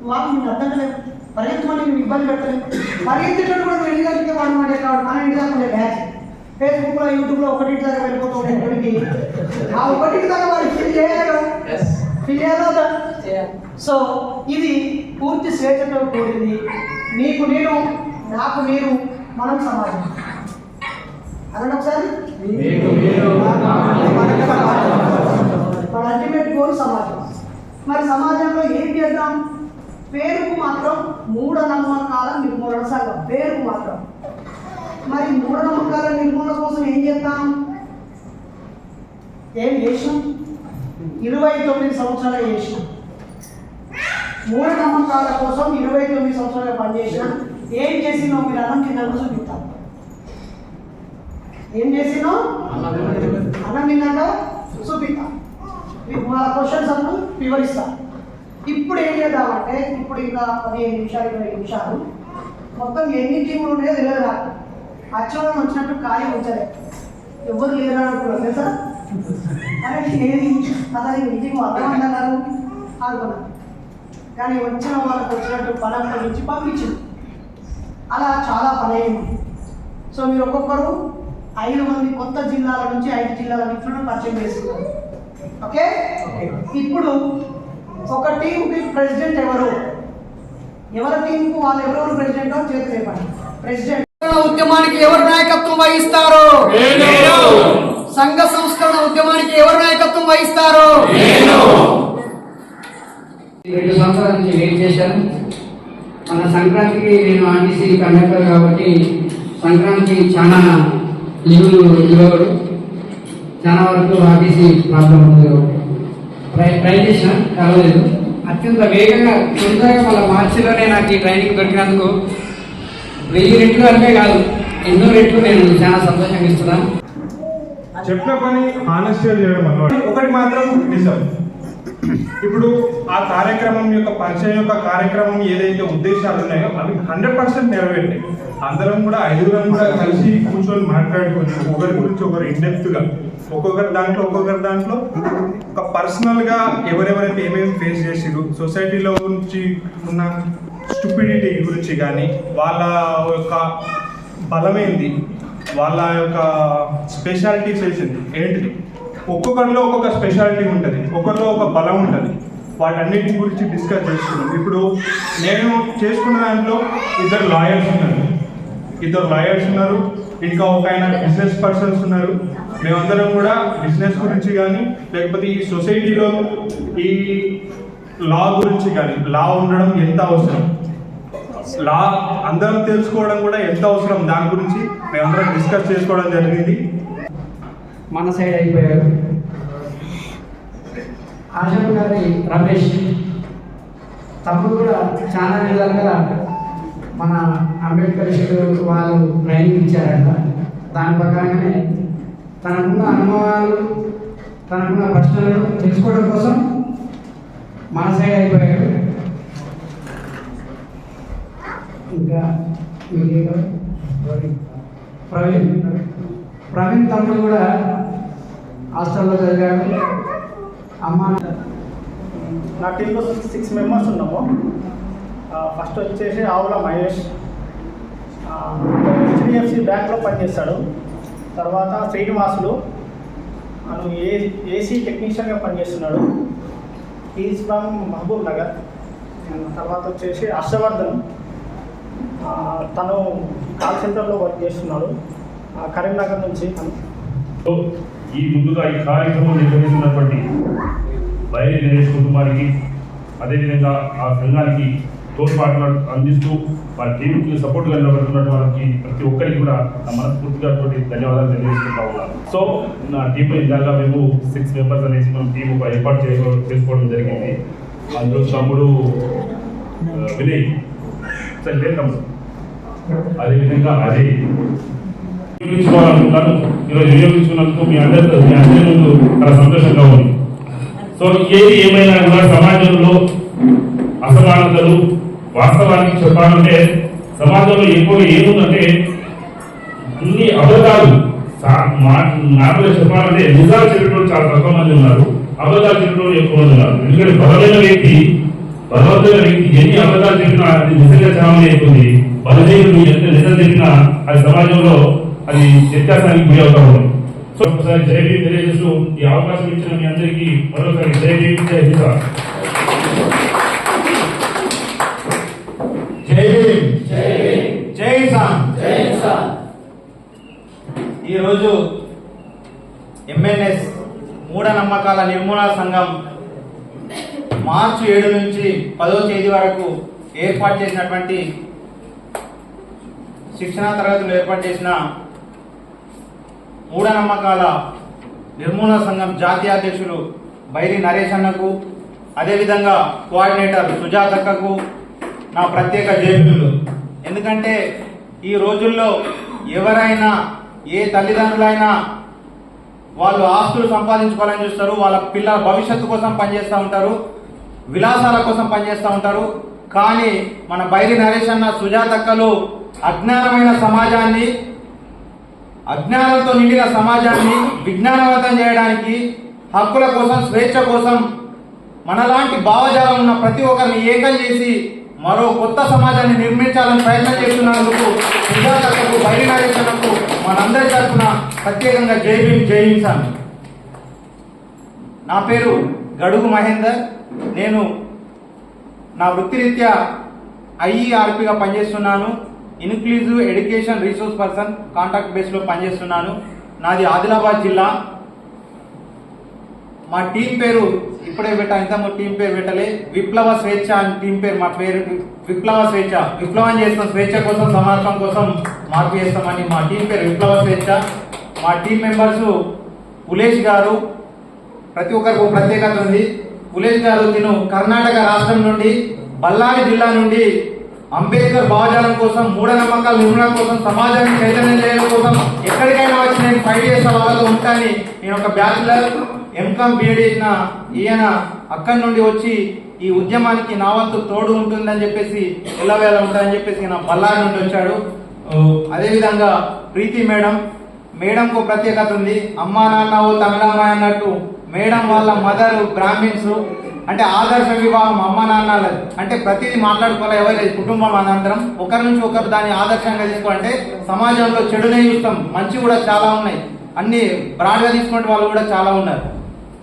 వాళ్ళు నేను అర్థం లేదు, పరిగెత్తమని నేను ఇబ్బంది పెట్టలేదు. పరిగెత్తేటప్పుడు కూడా 8 గంటలకి వాడు మాట కావాలి, మన 8 గంటల బ్యాచ్ ఫేస్బుక్లో యూట్యూబ్లో 1 దాకా వెళ్ళిపోతూ ఉండేటువంటి ఆ 1 దాకా వాళ్ళు ఫిల్ చేయాలి కదా, ఫిల్ చేయాలి చేయాలి. సో ఇది పూర్తి స్వేచ్ఛతో కూడింది. నీకు నేను, నాకు మీరు, మనం సమాజం. అనండి ఒకసారి, మన అల్టిమేట్ గోల్ సమాజం. మరి సమాజంలో ఏం చేద్దాం? పేరుకు మాత్రం మూఢనమ్మకాల నిర్మూలన సంఘం, పేరుకు మాత్రం. మరి మూఢనమ్మకాల నిర్మూలన కోసం ఏం చేద్దాం? ఏం చేసినాం? 29 సంవత్సరాలు చేసినాం. మూఢనమ్మకాల కోసం 29 సంవత్సరాలు పనిచేసినాం. ఏం చేసినాం? మీరు అన్నం తిన్నాక చూపిస్తాం. ఏం చేసినాం? అన్నం తిన్నాక చూపిస్తాం. మన క్వశ్చన్స్ అನ್ನು వివరిస్తాం. ఇప్పుడు ఏం చేద్దామంటే, ఇప్పుడు ఇంకా 15 నిమిషాలు 20 నిమిషాలు మొత్తం ఎన్ని టీములు ఉన్నాయో తెలియదు నాకు. అచ్చడం వచ్చినట్టు ఖాళీ ఉంచలే, ఎవరు లేరు అనుకున్నాం తెలుసా? అరే ఏది అతని మీటింగ్ అర్థమన్నారు అనుకున్నాను. కానీ వచ్చిన వాళ్ళకి వచ్చినట్టు పని నుంచి పంపించింది. అలా చాలా పని అయింది. సో మీరు ఒక్కొక్కరు 5 మంది కొత్త జిల్లాల నుంచి 5 జిల్లాల మిత్రులను పరిచయం చేసుకున్నారు. ఓకే, ఇప్పుడు ఒక టీంకి ప్రెసిడెంట్ ఎవరు? ఎవరి టీంకు వాళ్ళు ఎవరెవరు ప్రెసిడెంటో చేతి లేపండి. ప్రెసిడెంట్ ఉద్యమానికి ఎవరు నాయకత్వం వహిస్తారు? సంఘ సంస్కరణ ఉద్యమానికి ఎవరు నాయకత్వం వహిస్తారు? 2 సంవత్సరాల నుంచి వెయిట్ చేశాను. మన సంక్రాంతికి నేను ఆర్టీసీ కండక్టర్ కాబట్టి సంక్రాంతికి చాలా లీవులు ఇవ్వడు. చాలా వరకు ఆర్టీసీ ప్రాబ్లం ఉంది కాబట్టి ట్రై చేసిన, కలవలేదు. అత్యంత వేగంగా తొందరగా మళ్ళీ మార్చిలోనే నాకు ఈ ట్రైనింగ్ దొరికినందుకు 1000 రెట్లు అంటే కాదు, ఎన్నో రెట్లు నేను చాలా సంతోషంగా ఇస్తున్నాను. చెప్పిన పని హానెస్ట్గా చేయడం అన్నమాట. ఒకటి మాత్రం నిజం, ఇప్పుడు ఆ కార్యక్రమం యొక్క పరిచయం యొక్క కార్యక్రమం ఏదైతే ఉద్దేశాలు ఉన్నాయో అవి 100% నెరవేర్తాయి. అందరం కూడా 5 కూడా కలిసి కూర్చొని మాట్లాడుకొని ఒకరి గురించి ఒకరు ఇండెప్త్గా ఒక్కొక్కరి దాంట్లో ఒక పర్సనల్గా ఎవరెవరైతే ఏమేమి ఫేస్ చేసిరు, సొసైటీలో గురించి ఉన్న స్టూపిడిటీ గురించి కానీ, వాళ్ళ యొక్క బలమేంది, వాళ్ళ యొక్క స్పెషాలిటీస్ ఏంటిది, ఒక్కొక్కరిలో ఒక్కొక్క స్పెషాలిటీ ఉంటుంది, ఒక్కరిలో ఒక బలం ఉంటుంది. వాటన్నిటి గురించి డిస్కస్ చేసుకున్నాం. ఇప్పుడు నేను చేసుకున్న దాంట్లో 2 లాయర్స్ ఉన్నారు, ఇంకా ఒక ఆయన బిజినెస్ పర్సన్స్ ఉన్నారు. మేమందరం కూడా బిజినెస్ గురించి కానీ, లేకపోతే ఈ సొసైటీలో ఈ లా గురించి కానీ, లా ఉండడం ఎంత అవసరం, లా అందరం తెలుసుకోవడం కూడా ఎంత అవసరం, దాని గురించి మేమందరం డిస్కస్ చేసుకోవడం జరిగింది. మన సైడ్ అయిపోయారు. ఆశం గారి రమేష్ తమ్ముడు కూడా చాలా విధాలుగా మన అంబేద్కర్ వాళ్ళు ట్రైనింగ్ ఇచ్చారంట. దాని ప్రకారంగానే తనకున్న అనుభవాలు, తనకున్న ప్రశ్నలను తెలుసుకోవడం కోసం మన సైడ్ అయిపోయాడు. ఇంకా ప్రవీణ్ తమ్ముడు కూడా హాస్టల్లో చదివాడు. అమ్మ నా టీంలో 6 మెంబర్స్ ఉన్నాము. ఫస్ట్ వచ్చేసి ఆవుల మహేష్, HDFC బ్యాంక్లో పనిచేస్తాడు. తర్వాత శ్రీనివాసులు, అను ఏసీ టెక్నీషియన్గా పనిచేస్తున్నాడు. Is from Mahabub Nagar. తర్వాత వచ్చేసి హర్షవర్ధన్, తను కాల్ సెంటర్లో వర్క్ చేస్తున్నాడు, కరీంనగర్ నుంచి. ఈ ముందుగా ఈ కార్యక్రమం నిర్వహిస్తున్నటువంటి బైరి నరేష్ కుటుంబానికి, అదేవిధంగా ఆ సంఘానికి తోడ్పాటు అందిస్తూ వారి టీంకి సపోర్ట్గా నిలబడుతున్నటువంటి వాళ్ళకి ప్రతి ఒక్కరికి కూడా మనస్ఫూర్తిగా ధన్యవాదాలు తెలియజేసుకుంటా ఉన్నాను. సో నా టీంలో ఇందాక మేము 6 మెంబర్స్ అనేసి మనం టీం ఏర్పాటు చేసుకోవడం జరిగింది. అందులో తమ్ముడు వినయ్ సరే తమ్ముడు, అదేవిధంగా అజయ్ వినియోగించుకోవాలనుకుంటాను. ఈరోజు వినియోగించుకున్నందుకు మీ అందరి ముందు చాలా సంతోషంగా ఉంది. సో ఏది ఏమైనా కూడా సమాజంలో అసమానతలు, వాస్తవానికి చెప్పాలంటే సమాజంలో ఎక్కువగా ఏముందంటే అన్ని అబద్ధాలు. నార్మల్గా చెప్పాలంటే నిజాలు చెప్పేటోళ్ళు చాలా తక్కువ మంది ఉన్నారు, అబద్ధాలు చెప్పేటోళ్ళు ఎక్కువ మంది ఉన్నారు. ఎందుకంటే బలమైన వ్యక్తి ఎన్ని అబద్ధాలు చెప్పినా అది నిజంగా చాలా అవుతుంది. బలహీనుడు ఎంత నిజం చెప్పినా అది సమాజంలో అది వ్యత్యాసానికి గురి అవుతా ఉంది. సో ఒకసారి జై భీమ్ తెలియజేస్తూ ఈ అవకాశం ఇచ్చిన మీ అందరికీ మరోసారి జై భీమ్, జై కిసాన్. జై భీమ్, జై కిసాన్. ఈరోజు ఎంఎన్ఎస్ మూఢనమ్మకాల నిర్మూలన సంఘం మార్చి 7 నుంచి 10వ తేదీ వరకు ఏర్పాటు చేసినటువంటి శిక్షణా తరగతులు ఏర్పాటు చేసిన మూఢనమ్మకాల నిర్మూలన సంఘం జాతీయ అధ్యక్షులు బైరి నరేష్ అన్నకు, అదేవిధంగా కోఆర్డినేటర్ సుజాతక్కకు నా ప్రత్యేక జైబీలు. ఎందుకంటే ఈ రోజుల్లో ఎవరైనా ఏ తల్లిదండ్రులైనా వాళ్ళు ఆస్తులు సంపాదించుకోవాలని చూస్తారు, వాళ్ళ పిల్లల భవిష్యత్తు కోసం పనిచేస్తూ ఉంటారు, విలాసాల కోసం పనిచేస్తూ ఉంటారు. కానీ మన బైరి నరేష్ అన్న, సుజాతక్కలు అజ్ఞానమైన సమాజాన్ని, అజ్ఞానంతో నిండిన సమాజాన్ని విజ్ఞానవంతం చేయడానికి, హక్కుల కోసం, స్వేచ్ఛ కోసం మనలాంటి భావజాలం ఉన్న ప్రతి ఒక్కరిని ఏకం చేసి మరో కొత్త సమాజాన్ని నిర్మించాలని ప్రయత్నం చేస్తున్నందుకు సుజాతక్కకు, బైరి నరేష్ అన్నకు మనందరి తరఫున ప్రత్యేకంగా జై భీమ్, జై కిసాన్. నా పేరు గడుగు మహేందర్. నేను నా వృత్తిరీత్యా ఐఈఆర్పిగా పనిచేస్తున్నాను. Inclusive education resource person contract బేస్లో పనిచేస్తున్నాను. నాది ఆదిలాబాద్ జిల్లా. మా టీం పేరు ఇప్పుడే ఇంతకు టీం పేరు పెట్టలే, విప్లవ స్వేచ్ఛ అని టీం పేరు. మా పేరు విప్లవ స్వేచ్ఛ. విప్లవం చేస్తాం, స్వేచ్ఛ కోసం, సమాజం కోసం మార్పు చేస్తామని మా టీం పేరు విప్లవ స్వేచ్ఛ. మా టీం మెంబర్స్ పులేష్ గారు, ప్రతి ఒక్కరికి ప్రత్యేకత ఉంది. పులేష్ గారు తిను కర్ణాటక రాష్ట్రం నుండి, బళ్ళారి జిల్లా నుండి అంబేద్కర్ భావజాలం కోసం, మూఢనమ్మకాల నిర్మూలన కోసం, సమాజాన్ని చైతన్యం చేయడం కోసం ఎక్కడికైనా వచ్చి నేను ఫైట్ చేస్తా, వాళ్ళతో ఉంటాను. నేను ఒక బ్యాచులర్ ఎంకామ్ బీఎడ్ చేసిన ఈయన అక్కడి నుండి వచ్చి ఈ ఉద్యమానికి నా వంతు తోడు ఉంటుందని చెప్పేసి, ఎల్లవేళ ఉంటుందని చెప్పేసి ఈయన బళ్ళారి నుండి వచ్చాడు. అదేవిధంగా ప్రీతి మేడంకు ప్రత్యేకత ఉంది. అమ్మా నాన్న ఓ తమిళమ్మాయి అన్నట్టు మేడం వాళ్ళ మదర్ బ్రాహ్మిన్స్. అంటే ఆదర్శ వివాహం అమ్మ నాన్నలది. అంటే ప్రతిదీ మాట్లాడుకోవాలి, ఎవరు కుటుంబం అనంతరం ఒకరి నుంచి ఒకరు దాన్ని ఆదర్శంగా తీసుకోవాలంటే సమాజంలో చెడునే చూస్తాం, మంచి కూడా చాలా ఉన్నాయి. అన్ని బ్రాడ్గా తీసుకునే వాళ్ళు కూడా చాలా ఉన్నారు.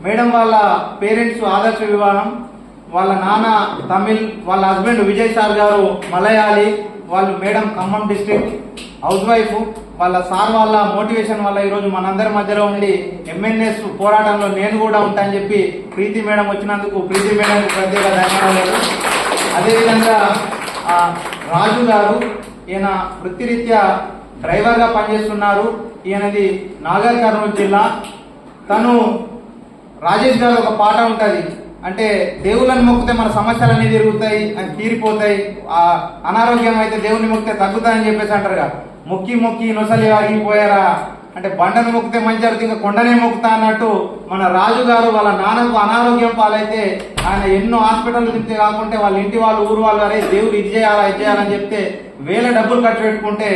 మేడం వాళ్ళ పేరెంట్స్ ఆదర్శ వివాహం. వాళ్ళ నాన్న తమిళ్, వాళ్ళ హస్బెండ్ విజయ్ సార్ గారు మలయాళీ. వాళ్ళు madam Khammam district house wife. వాళ్ళ సార్ వాళ్ళ మోటివేషన్ వల్ల ఈరోజు మనందరి మధ్యలో ఉండి ఎంఎన్ఎస్ పోరాటంలో నేను కూడా ఉంటానని చెప్పి ప్రీతి మేడం వచ్చినందుకు ప్రీతి మేడంకి ప్రత్యేక ధన్యవాదాలు. అదేవిధంగా రాజు గారు, ఈయన వృత్తిరీత్యా డ్రైవర్గా పనిచేస్తున్నారు. ఈయనది నాగర్ కర్నూలు జిల్లా. తను రాజేష్ గారు ఒక పాట ఉంటుంది, అంటే దేవుళ్ళని మొక్కితే మన సమస్యలన్నీ తిరుగుతాయి, అని తీరిపోతాయి, అనారోగ్యం అయితే దేవుని మొక్కితే తగ్గుతాయని చెప్పేసి అంటారు కదా. మొక్కి మొక్కి నొసలి ఆగిపోయారా అంటే బండను మొక్కితే మంచి జరుగుతుంది, ఇంకా కొండనే మొక్కుతా అన్నట్టు మన రాజు గారు వాళ్ళ నాన్నకు అనారోగ్యం పాలైతే ఆయన ఎన్నో హాస్పిటల్ తిప్పితే కాకుంటే వాళ్ళ ఇంటి వాళ్ళు, ఊరు వాళ్ళు, అరే దేవుడు ఇది చేయాలని చెప్తే వేల డబ్బులు ఖర్చు పెట్టుకుంటే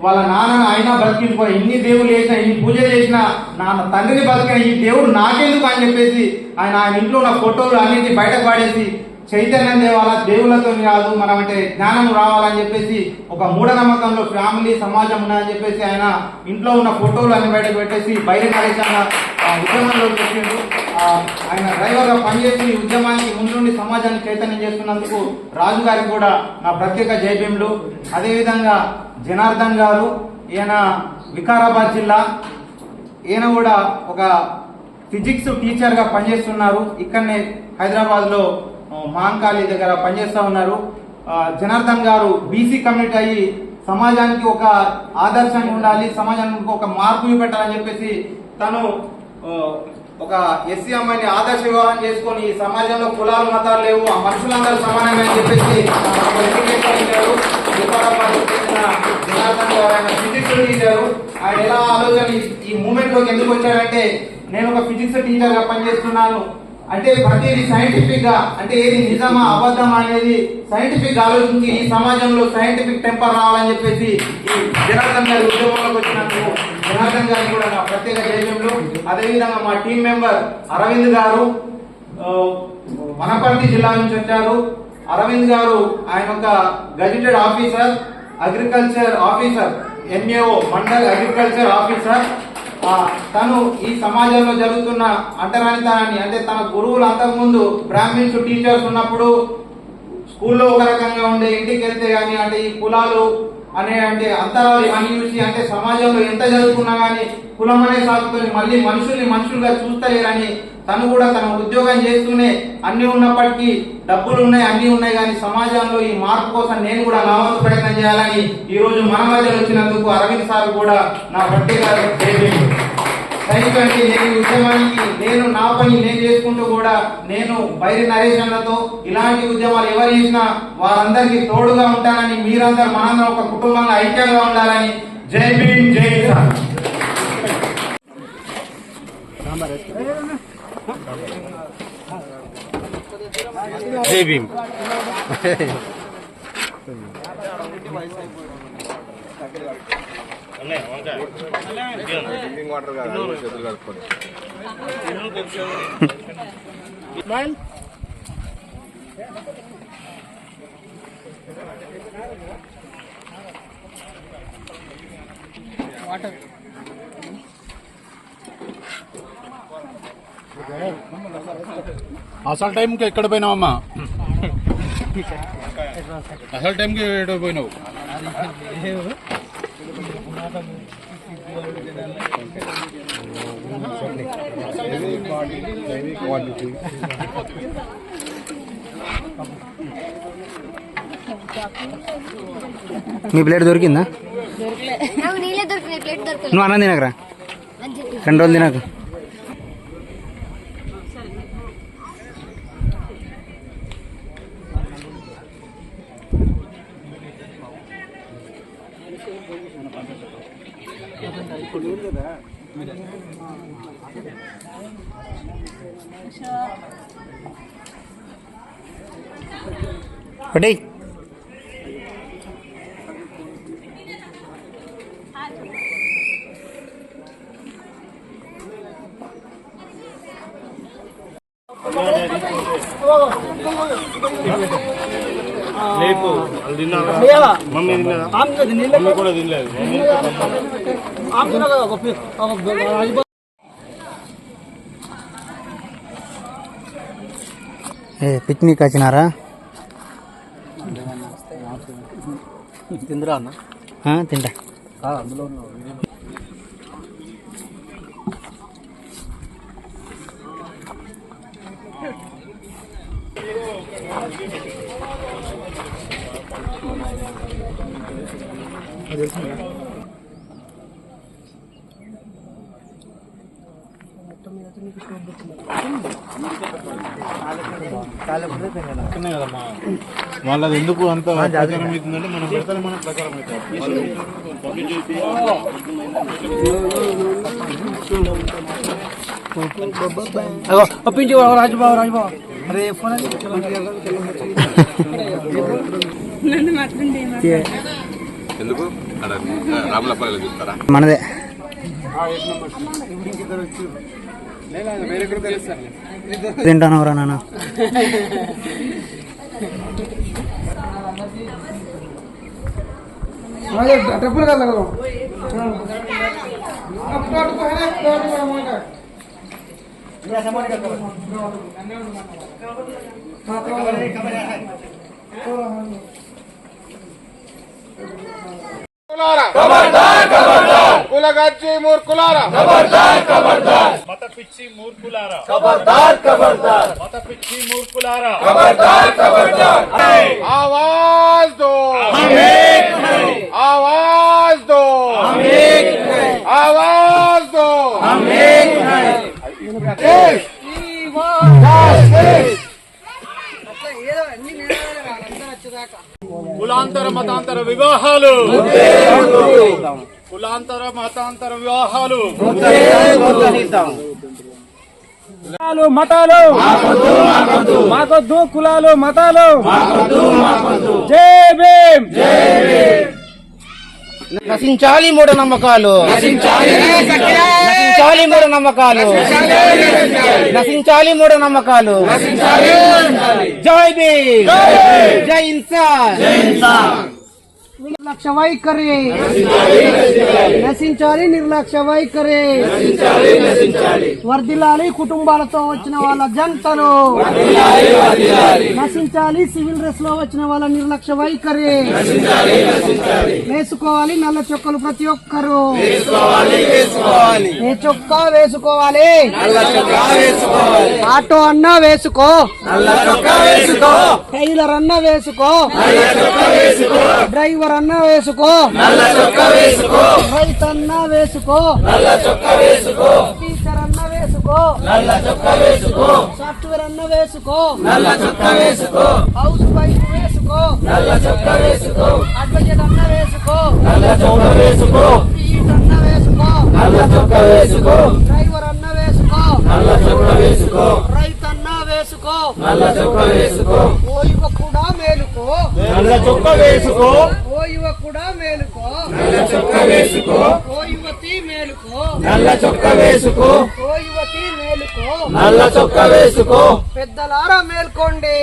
వాళ్ళ నాన్న అయినా బ్రతికిపోయి, ఇన్ని దేవుళ్ళు చేసినా, ఇన్ని పూజలు చేసినా, నాన్న తండ్రిని బతికిన ఈ దేవుడు నాకెందుకు అని చెప్పేసి ఆయన ఇంట్లో ఉన్న ఫోటోలు అన్నింటి బయటకు పడేసి చైతన్యం దేవాలా, దేవుళ్ళతో కాదు, మనం అంటే జ్ఞానం రావాలని చెప్పేసి ఒక మూఢనమ్మకంలో ఫ్యామిలీ సమాజం ఉన్నదని చెప్పేసి ఆయన ఇంట్లో ఉన్న ఫోటోలు అన్ని బయటకు పెట్టేసి బైరి నరేష్ అన్న ఉద్యమంలో పెట్టిండు. ఆయన డ్రైవర్గా పనిచేసి ఉద్యమానికి ముందుండి సమాజాన్ని చైతన్యం చేస్తున్నందుకు రాజు గారికి కూడా నా ప్రత్యేక జైభీములు. అదేవిధంగా జనార్దన్ గారు, ఈయన వికారాబాద్ జిల్లా. ఈయన కూడా ఒక ఫిజిక్స్ టీచర్గా పనిచేస్తున్నారు. ఇక్కడనే హైదరాబాద్లో మహంకాళి దగ్గర పనిచేస్తూ ఉన్నారు. జనార్దన్ గారు బీసీ కమ్యూనిటీ అయ్యి సమాజానికి ఒక ఆదర్శంగా ఉండాలి, సమాజానికి ఒక మార్పు చూపెట్టాలని చెప్పేసి తను ఒక ఎస్సీ అమ్మాయిని ఆదర్శ వివాహం చేసుకొని ఈ సమాజంలో కులాలు మతాలు లేవు, ఆ మనుషులందరూ సమానంగా అని చెప్పేసి జనార్దన్ గారు ఆయన ఫిజిక్స్ టీచరు. ఆయన ఎలా ఆలోచన ఈ మూమెంట్ లోకి ఎందుకు వచ్చారంటే, నేను ఒక ఫిజిక్స్ టీచర్ గా పనిచేస్తున్నాను అంటే ప్రతిదీ సైంటిఫిక్ గా, అంటే ఏది నిజమా అబద్ధమా అనేది సైంటిఫిక్ ఆలోచించి ఈ సమాజంలో సైంటిఫిక్ టెంపర్ రావాలని చెప్పేసి ఈ జనార్దన్ గారి ఉద్యోగంలోకి వచ్చినందుకు జనార్దన్ గారికి కూడా నా ప్రత్యేక జైవ్యంలో. అదేవిధంగా మా టీం మెంబర్ అరవింద్ గారు వనపర్తి జిల్లా నుంచి వచ్చారు. అరవింద్ గారు ఆయన ఒక gazetted officer, agriculture officer, MAO mandal agriculture officer. తను ఈ సమాజంలో జరుగుతున్న అంటరానితనాన్ని, అంటే తన గురువులు అంతకుముందు బ్రాహ్మిన్స్ టీచర్స్ ఉన్నప్పుడు స్కూల్లో ఒక రకంగా ఉండే, ఇంటికి వెళ్తే కానీ అంటే ఈ కులాలు అనే అంటే అంతరాలు అని చూసి అంటే సమాజంలో ఎంత జరుగుతున్నా కానీ కులం అనే సాగుతుంది, మళ్ళీ మనుషుల్ని మనుషులుగా చూస్తలేరని తను కూడా తన ఉద్యోగం చేస్తూనే అన్ని ఉన్నప్పటికీ డబ్బులు ఉన్నాయి, అన్ని ఉన్నాయి, కానీ సమాజంలో ఈ మార్పు కోసం నేను కూడా నా వంతు ప్రయత్నం చేయాలని ఈ రోజు మన మధ్యలో వచ్చినందుకు అరవింద్ సార్ కూడా నా ప్రత్యేక థ్యాంక్స్. నేను ఉద్యమానికి నేను నా పని నేను చేసుకుంటూ కూడా నేను బైరి నరేష్ అన్నతో ఇలాంటి ఉద్యమాలు ఎవరు చేసినా వారందరికీ తోడుగా ఉంటానని, మీరందరూ మనందరం ఒక కుటుంబంగా ఐక్యంగా ఉండాలని. జై భీమ్, జై కిసాన్. జై భీమ్. అసలు టైంకి ఎక్కడ పోయినావమ్మా? అసలు టైంకి ఎక్కడ పోయినావు? మీ ప్లేట్ దొరికిందా? నువ్వు అన్నం తినకరా, 2 రోజులు తినకు. ఒకటి పిక్నిక్ వచ్చినారా? తింటా. అందులో వాళ్ళది ఎందుకు అంత ప్రచారం అవుతుందంటే మనం పెడతానే మనం ప్రచారం అవుతుంది. రాజుబాబు అరే ఫోన్ ఎందుకు రాములపల్లి చూస్తారా? మనదే. తింటానవరా నాన్న? డబ్బులు కదా కులగచ్చి మూర్ఖులారా, మత పిచ్చి మూర్ఖులారా, మత పిచ్చి మూర్ఖులారా, ఆవాజ్ దో, ఆవాజ్ దో, ఆవాజ్ దో. కులాంతర మతాంతర వివాహాలు, కులాంతర మతాంతర వివాహాలు, మతాలు మాకొద్దు, కులాలు మతాలు. జై భీమ్. నశించాలి మూఢనమ్మకాలు, నశించాలి మూఢనమ్మకాలు, నశించాలి మూఢనమ్మకాలు. జై భీమ్, జై ఇన్సాన్. నిర్లక్ష్య వైఖరి నశించాలి, నిర్లక్ష్య వైఖరి వర్ధిల్లాలి, కుటుంబాలతో వచ్చిన వాళ్ళ జంటలు నశించాలి, సివిల్ డ్రెస్ లో వచ్చిన వాళ్ళ నిర్లక్ష్య వైఖరి వేసుకోవాలి, నల్ల చొక్కలు ప్రతి ఒక్కరు ఏ చొక్కా వేసుకోవాలి, ఆటో అన్నా వేసుకో, టైలర్ అన్నా వేసుకో, డ్రైవర్ అన్నా వేసుకో, రైతన్నా వేసుకో, టీచర్ అన్నా వేసుకో, సాఫ్ట్వేర్ అన్నా వేసుకో, హౌస్ వైఫ్ వేసుకో, అడ్వకేట్ అన్నా వేసుకో, టీచర్ అన్నా వేసుకో, డ్రైవర్ అన్నా వేసుకో, రైతన్నా వేసుకో, ఓ యువకుడా మేలుకో, ఓ యువకుడా మేలుకో, ఓ యువతి మేలుకో, ఓ యువతి మేలుకో, పెద్దలారా మేల్కోండి,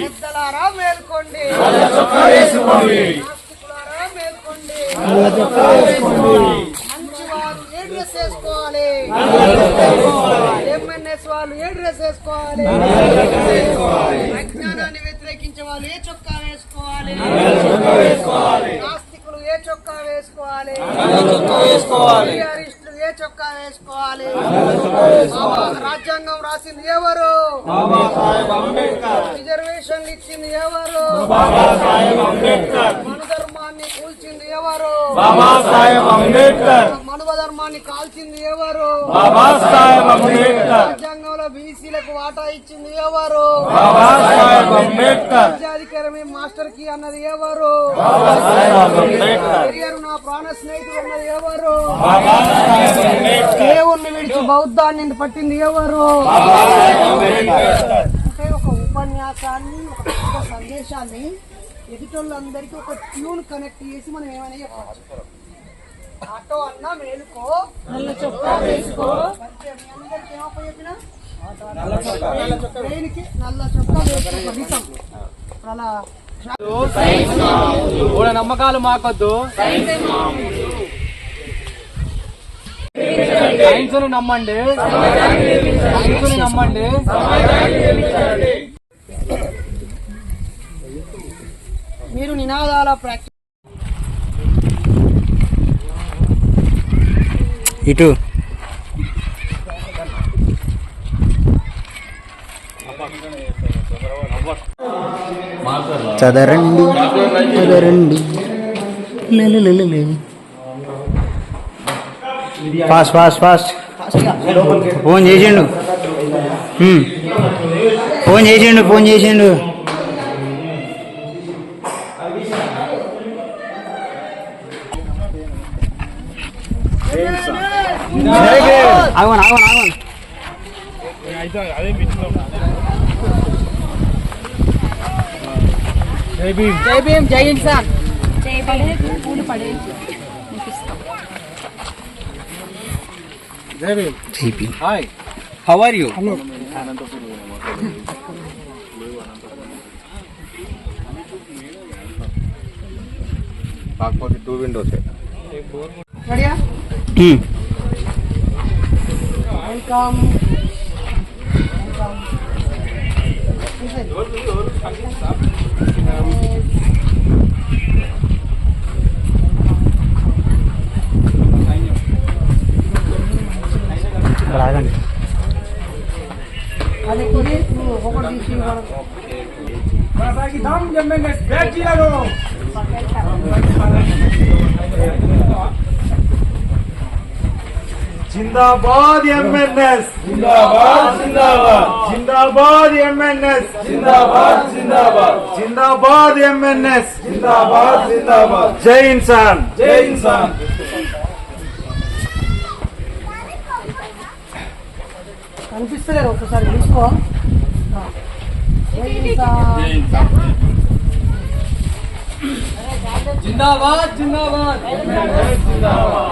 పెద్దలారా మేల్కోండి, నాస్తికులారా మేల్కోండి, మంచి వారు ఏ డ్రెస్ వేసుకోవాలి, ఎంఎన్ఎస్ వాళ్ళు ఏ డ్రెస్ వేసుకోవాలి, అజ్ఞానాన్ని వ్యతిరేకించే వాళ్ళు ఏ చొక్కా వేసుకోవాలి, నాస్తికులు ఏ చొక్కా వేసుకోవాలి, టీఆర్ఎస్టులు ఏ చొక్కా వేసుకోవాలి, రాజ్యాంగం రాసింది ఎవరు, రిజర్వేషన్లు ఇచ్చింది ఎవరు, మనధర్మాన్ని కూల్చింది ఎవరు, మనవ ధర్మాన్ని కాల్చింది ఎవరు, రాజ్యాంగంలో బీసీలకు వాటా ఇచ్చింది ఎవరు, రాజ్యాధికారమే మాస్టర్ కి అన్నది ఎవరు, కెరియర్ నా ప్రాణ స్నేహితుడు అన్నది ఎవరు, దేవుణ్ణి విడిచి బౌద్ధాన్ని పట్టింది ఎవరు. అంటే ఒక ఉపన్యాసాన్ని, ఒక సందేశాన్ని ఎదుటోళ్ళందరికీ ఒక ట్యూన్ కనెక్ట్ చేసి మనం ఏమైనా చెప్పవచ్చు. ఆటో అన్నా మేలుకో, నల్ల చొక్కా వేసుకో, మీ అందరికి ఏమో చెప్పిన ట్రైన్కి నల్ల చొక్కా వేసుకో. అలా నమ్మకాలు మాకొద్దు, సైన్స్ని నమ్మండి, సైన్స్ని నమ్మండి. మీరు నినాదాల ప్రాక్టీస్ ఇటు చదరండి చదరండి ఫాస్ట్ ఫాస్ట్ ఫాస్ట్ ఫోన్ చేసిండు, ఫోన్ చేసిండు, ఫోన్ చేసిండు. ఆగమని ఆగమని ఆగమని జై భీమ్, జై ఇన్సాన్. జై Bhim. Hi, how are you? కాకపోతే 2 windows. రెడీయా? వెల్కమ్. రాగండి. అది కొడి ఒకటి తీసి जिंदाबाद एमएनएस, जिंदाबाद जिंदाबाद, जिंदाबाद एमएनएस, जिंदाबाद जिंदाबाद, जिंदाबाद एमएनएस, जिंदाबाद जिंदाबाद. जय इंसान, जय इंसान. కనిపిస్తలేరు, ఒకసారి తీసుకో. జై ఇన్సాన్. जिंदाबाद जिंदाबाद,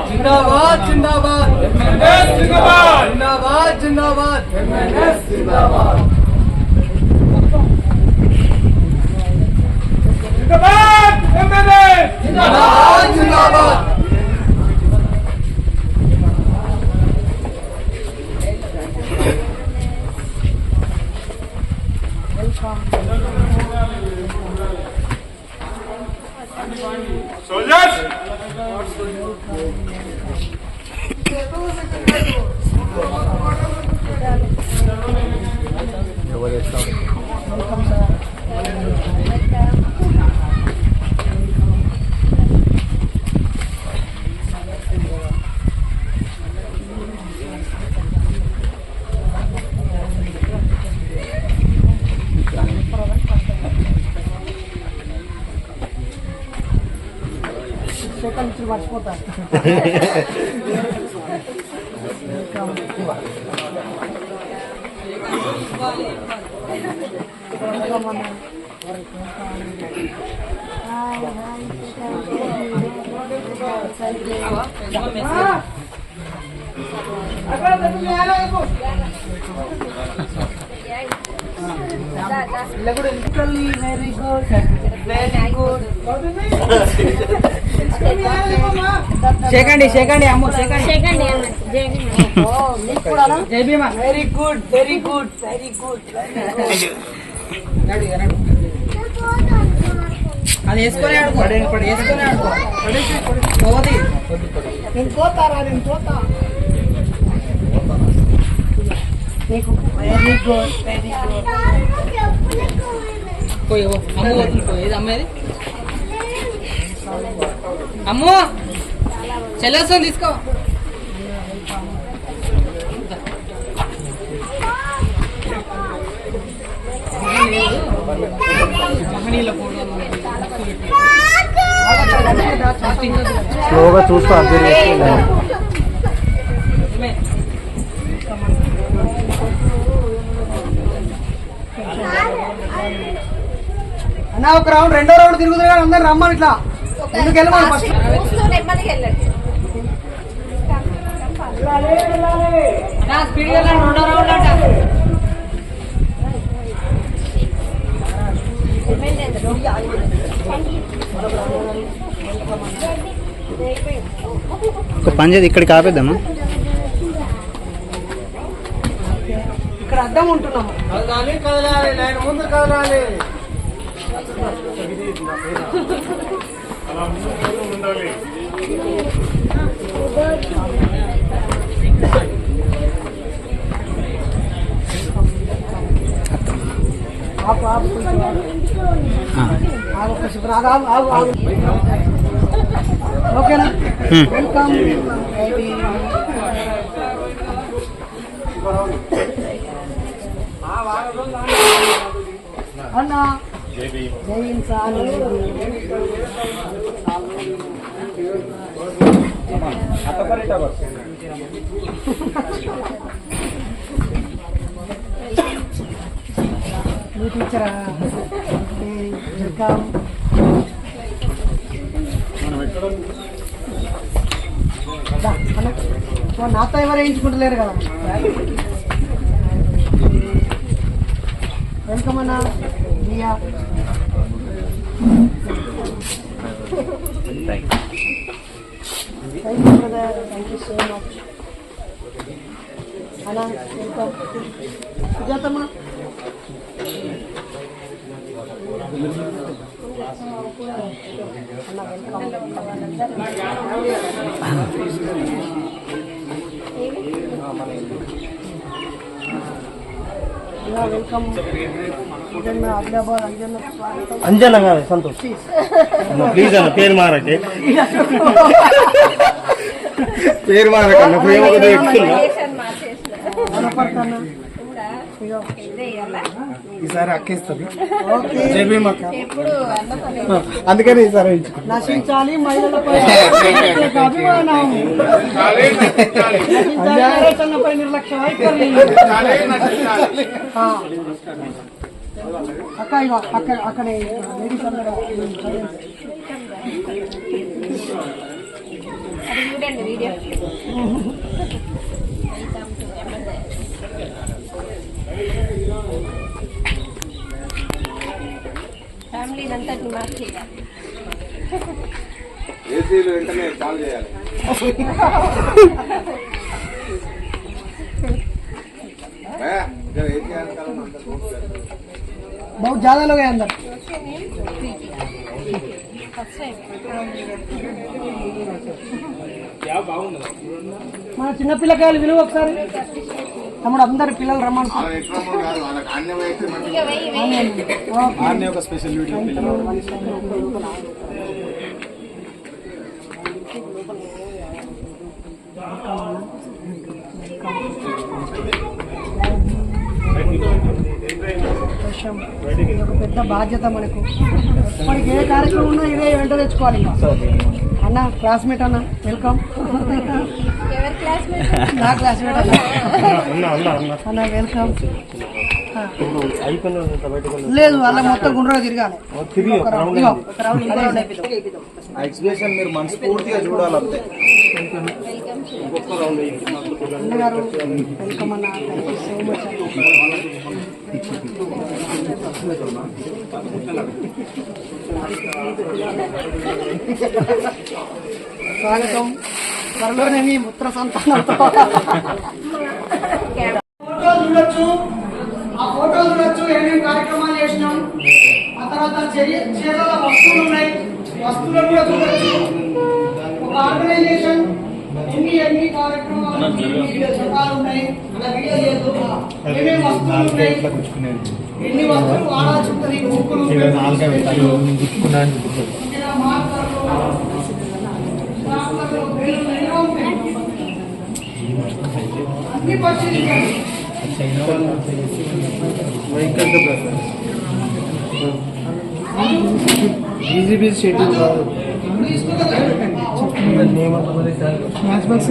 जिंदाबाद जिंदाबाद, जिंदाबाद जिंदाबाद, जिंदाबाद. షేకండి షేకండి అమ్మ షేకండి జై భీమా. Very good very good very good. అది వేసుకొని ఆడుకో, వేసుకొని ఆడుకో. పోది నేను పోతారా నేను పోతా. Very good very good. పోయి అమ్మ వదులుకో. ఏది అమ్మేది అమ్మో చెల్లొస్తుంది తీసుకో. స్లోగా చూస్తూ అబ్జర్వ్ చేస్తే అన్న ఒక రౌండ్ రెండో రౌండ్ తిరుగుతుంది కానీ అందరు రమ్మని ఇట్లా ఎందుకు వెళ్ళమని ఫస్ట్. స్పీడ్గా రెండో రౌండ్ అంట. పని చేసి ఇక్కడికి ఆపేద్దామా? ఇక్కడ అడ్డం ఉంటున్నాము. కదలాలి లైన్ ముందు కదలాలి. ఓకేనా? వెల్కమ్ అన్నా. జై ఇన్సాన్. మీ టీచరా? వెల్కమ్. నాతో ఎవరు వేయించుకుంటలేరు కదా. వెల్కమ్ అన్నా. Riya thank you brother, thank you so much అన్నా. వెల్కమ్ సుజాతమ్మ. అన్న వెల్కమ్. వెల్కమ్. ఆదిలాబాద్ అంజన్న స్వాగతం. అంజన కాదు సంతోష్ ప్లీజ్ అన్న, పేరు మారకే. పేరు మారకన్నా ప్రేమ ఈసారి అక్కేస్తుంది. అందుకని ఈసారి నశించాలి మహిళలపై అభిమానం, నశించాలి నిర్లక్ష్య వైఖరి. అక్క ఇక అక్కడ లేడీస్ అందరూ ఫ్యామిలీ అంతటి మార్చేయాలి. ఏసీలు వెంటనే కాల్ చేయాలి. बहुत ज्यादा लोग हैं अंदर. మన చిన్న పిల్లకాయలు విలువ ఒకసారి తమ్ముడు అందరు పిల్లలు రమ్మని ఆన్నే ఒక స్పెషల్ వీడియో ఇది ఒక పెద్ద బాధ్యత మనకు. మనకి ఏ కార్యక్రమం ఉన్నా ఇదే వెంట తెచ్చుకోవాలి. అన్న క్లాస్మేట్ అన్న వెల్కమ్. నా క్లాస్మేట్ అన్న వెల్కమ్. లేదు అలా మొత్తం గుండ్రగా తిరగాలి. ఎగ్జిబిషన్ మీరు మనస్ఫూర్తిగా చూడాలంటే అన్నగారు వెల్కమ్ అన్న. థ్యాంక్ యూ సో మచ్ స్వాగతం. త్వరలోనే మీ పుత్ర సంతానంతో ఫోటోలు చూడొచ్చు. ఆ ఫోటోలు చూడొచ్చు. ఏమేమి కార్యక్రమాలు చేసినాం. ఆ తర్వాత చీరల వస్తువులు ఉన్నాయి. వస్తువులను కూడా చూడొచ్చు. ఒక ఆర్గనైజేషన్ ఎన్ని కార్యక్రమాలు చట్టాలు ఉన్నాయి. అలా వీడియో లేదు. ఏమేమి వస్తువులు ఉన్నాయి, ఎన్ని వస్తువులు వాడాల్సి ఉంటుంది. బుక్కులు, అన్ని పరిశీలించాలి. ఈజీ బీజీ షెడ్యూల్ కాదు. మ్యాచ్ బాక్స్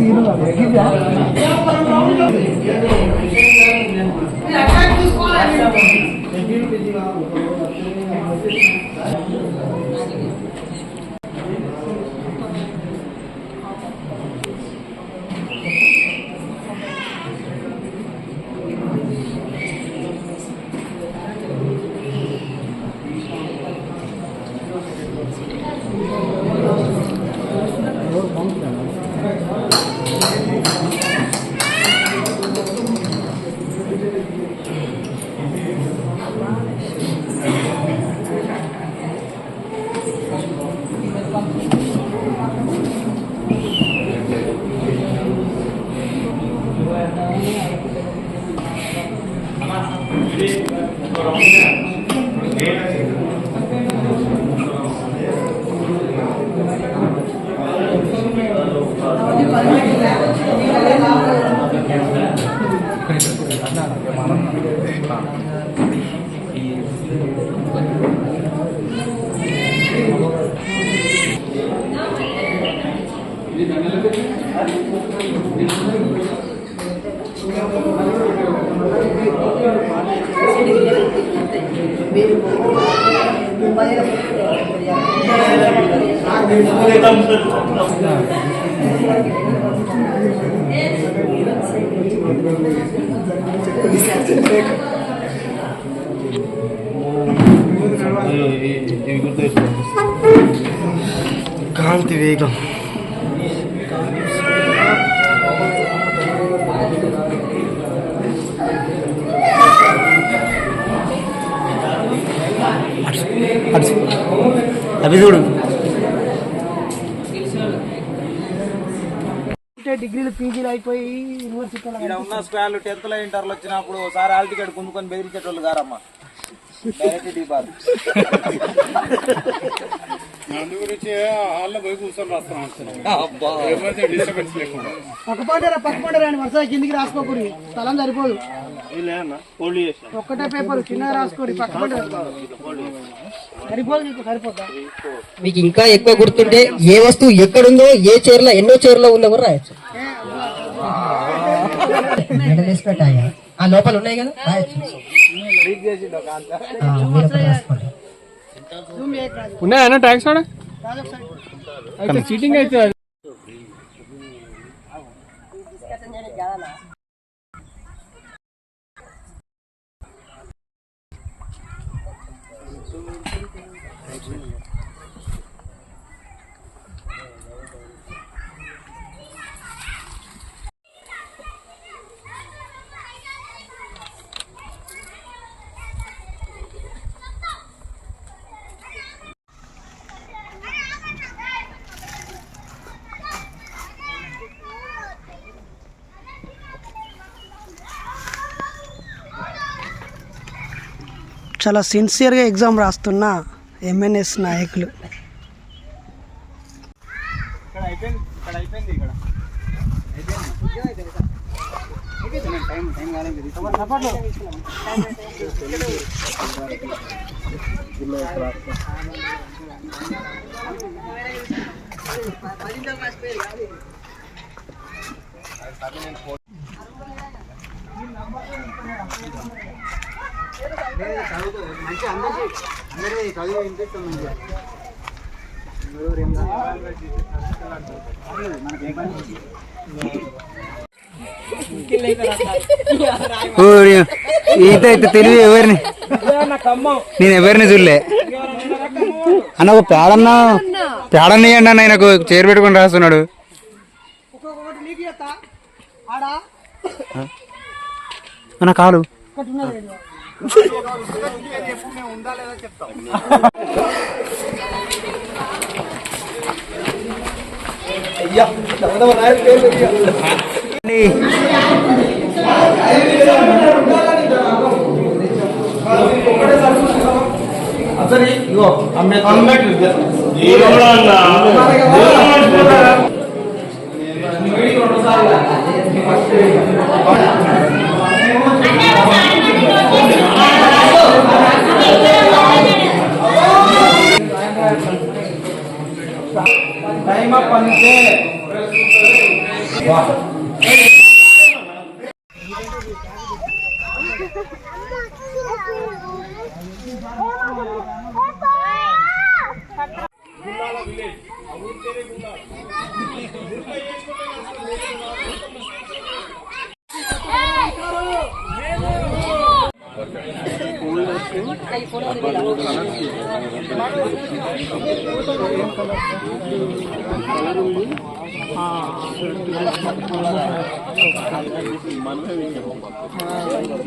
కాంతి వేగం. అవి చూడు. డిగ్రీలు పీజీలు అయిపోయి యూనివర్సిటీలో ఇక్కడ ఉన్న స్క్వాడ్లు 10th లో ఇంటర్లో వచ్చినప్పుడు సార్ హాల్ టికెట్ కుందుకొని బెదిరించేటోళ్ళు గారమ్మా. డైరెక్ట్ డిపార్ట్ అందు గురించి హాల్లో పోయి కూర్చొని రాస్తాం. డిస్టర్బెన్స్ లేకుండా పక్కపండరా అని వరుస కిందికి రాసుకోకూరి. స్థలం సరిపోదు. ఒక్కటే పేపర్ చిన్నగా రాసుకోరి. పక్కపండ సరిపోదు. సరిపోద్దా? మీకు ఇంకా ఎక్కువ గుర్తుంటే ఏ వస్తువు ఎక్కడుందో, ఏ చీరలో ఎన్నో చీరలో ఉందో కూడా రాయొచ్చు. పెట్టాయా ఆ లోపల ఉన్నాయి కదా రాయొచ్చు. ఉన్నాయన్న ట్యాక్స్ అయితే చీటింగ్ అయితే చాలా సిన్సియర్గా ఎగ్జామ్ రాస్తున్న ఎంఎన్ఎస్ నాయకులు. ఈత అయితే తెలివి ఎవరిని నేను ఎవరిని చూడలే అన్న. ఒక పేడన్నా ఇవ్వండి అన్న, ఆయనకు చైర్ పెట్టుకొని రాస్తున్నాడు. అన్న కాలు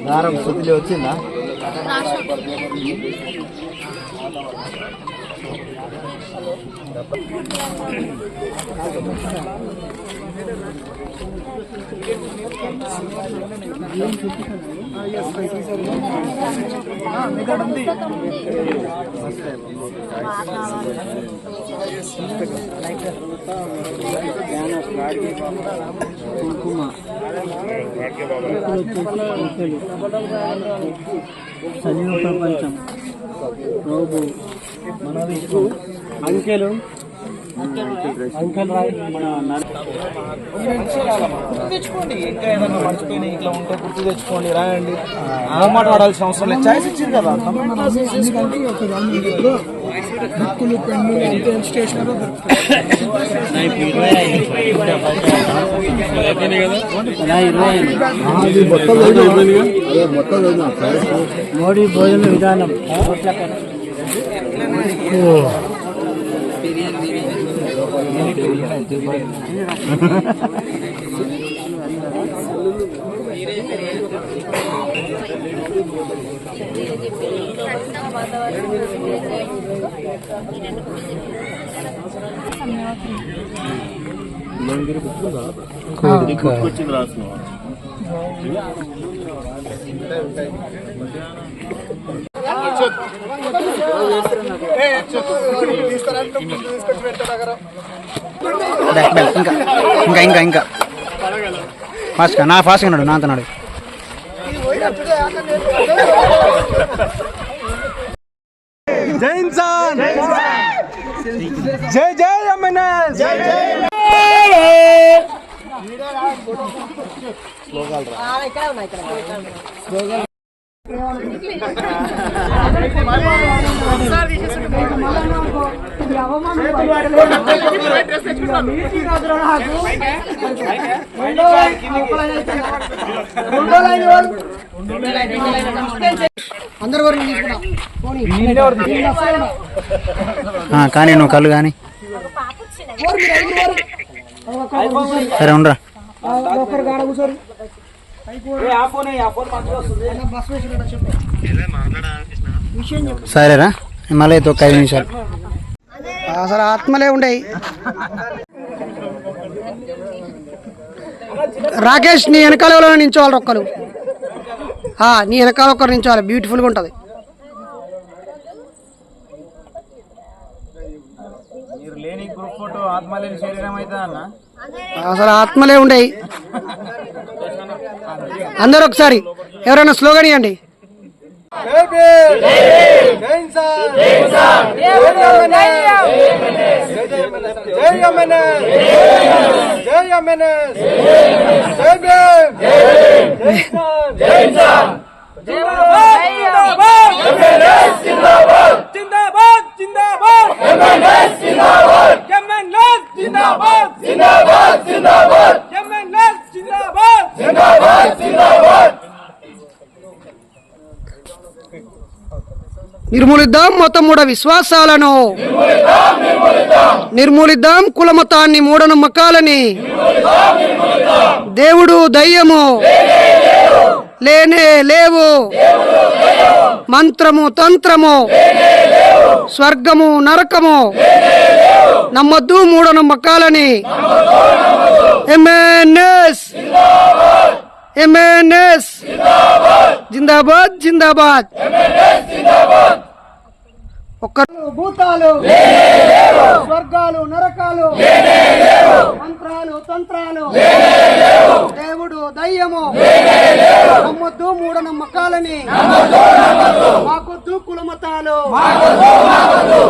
దారం సుద్దిలో వచ్చిందా? సజీవ ప్రపంచం రోబు అంకెలు అంకెల్ రాయి తెచ్చుకోండి. ఇంకా ఏదైనా మర్చిపోయినా ఇట్లా ఉంటే గుర్తు తెచ్చుకోండి, రాయండి. మాట వాడాల్సిన అవసరం లేదు. ఛాయిస్ ఇచ్చింది కదా. బుక్కులు, పెన్ను, స్టేషనరీ మోడీ భోజన విధానం ఇంకా ఇంకా ఇంకా ఫాస్ట్గా నా ఫాస్ట్గా ఉన్నాడు, నా అంతనాడు. జై ఇన్సాన్, జై జై ఎంఎన్ఎస్, జై జై. కానీ నువ్వు కళ్ళు కానీ సరే ఉండరా. సరేరా మళ్ళీ అయితే ఒక 5 నిమిషాలు. అసలు ఆత్మలే ఉండయి. రాకేష్ నీ వెనకాల నించోవాలి ఒక్కరు, నీ వెనకాల ఒక్కరు నించోవాలి. బ్యూటిఫుల్గా ఉంటుంది. లేని గ్రూప్ ఫోటో ఆత్మ లేని శరీరం అవుతుంది అన్న. అసలు ఆత్మలే ఉండయి. అందరూ ఒకసారి ఎవరైనా స్లోగన్ ఇవ్వండి. నిర్మూలిద్దాం మత మూఢ విశ్వాసాలను, నిర్మూలిద్దాం కులమతాన్ని మూఢనమ్మకాలని. దేవుడు దయ్యము లేనే లేవు, మంత్రము తంత్రము స్వర్గము నరకము నమ్మొద్దు మూఢనమ్మకాలని. ఎంఎన్ఎస్ ఎంఎన్ఎస్ జిందాబాద్ జిందాబాద్. ఒక్క భూతాలు స్వర్గాలు నరకాలు మంత్రాలు తంత్రాలు దేవుడు దయ్యము నమ్మొద్దు మూఢనమ్మకాలని. మాకొద్దు కులమతాలు.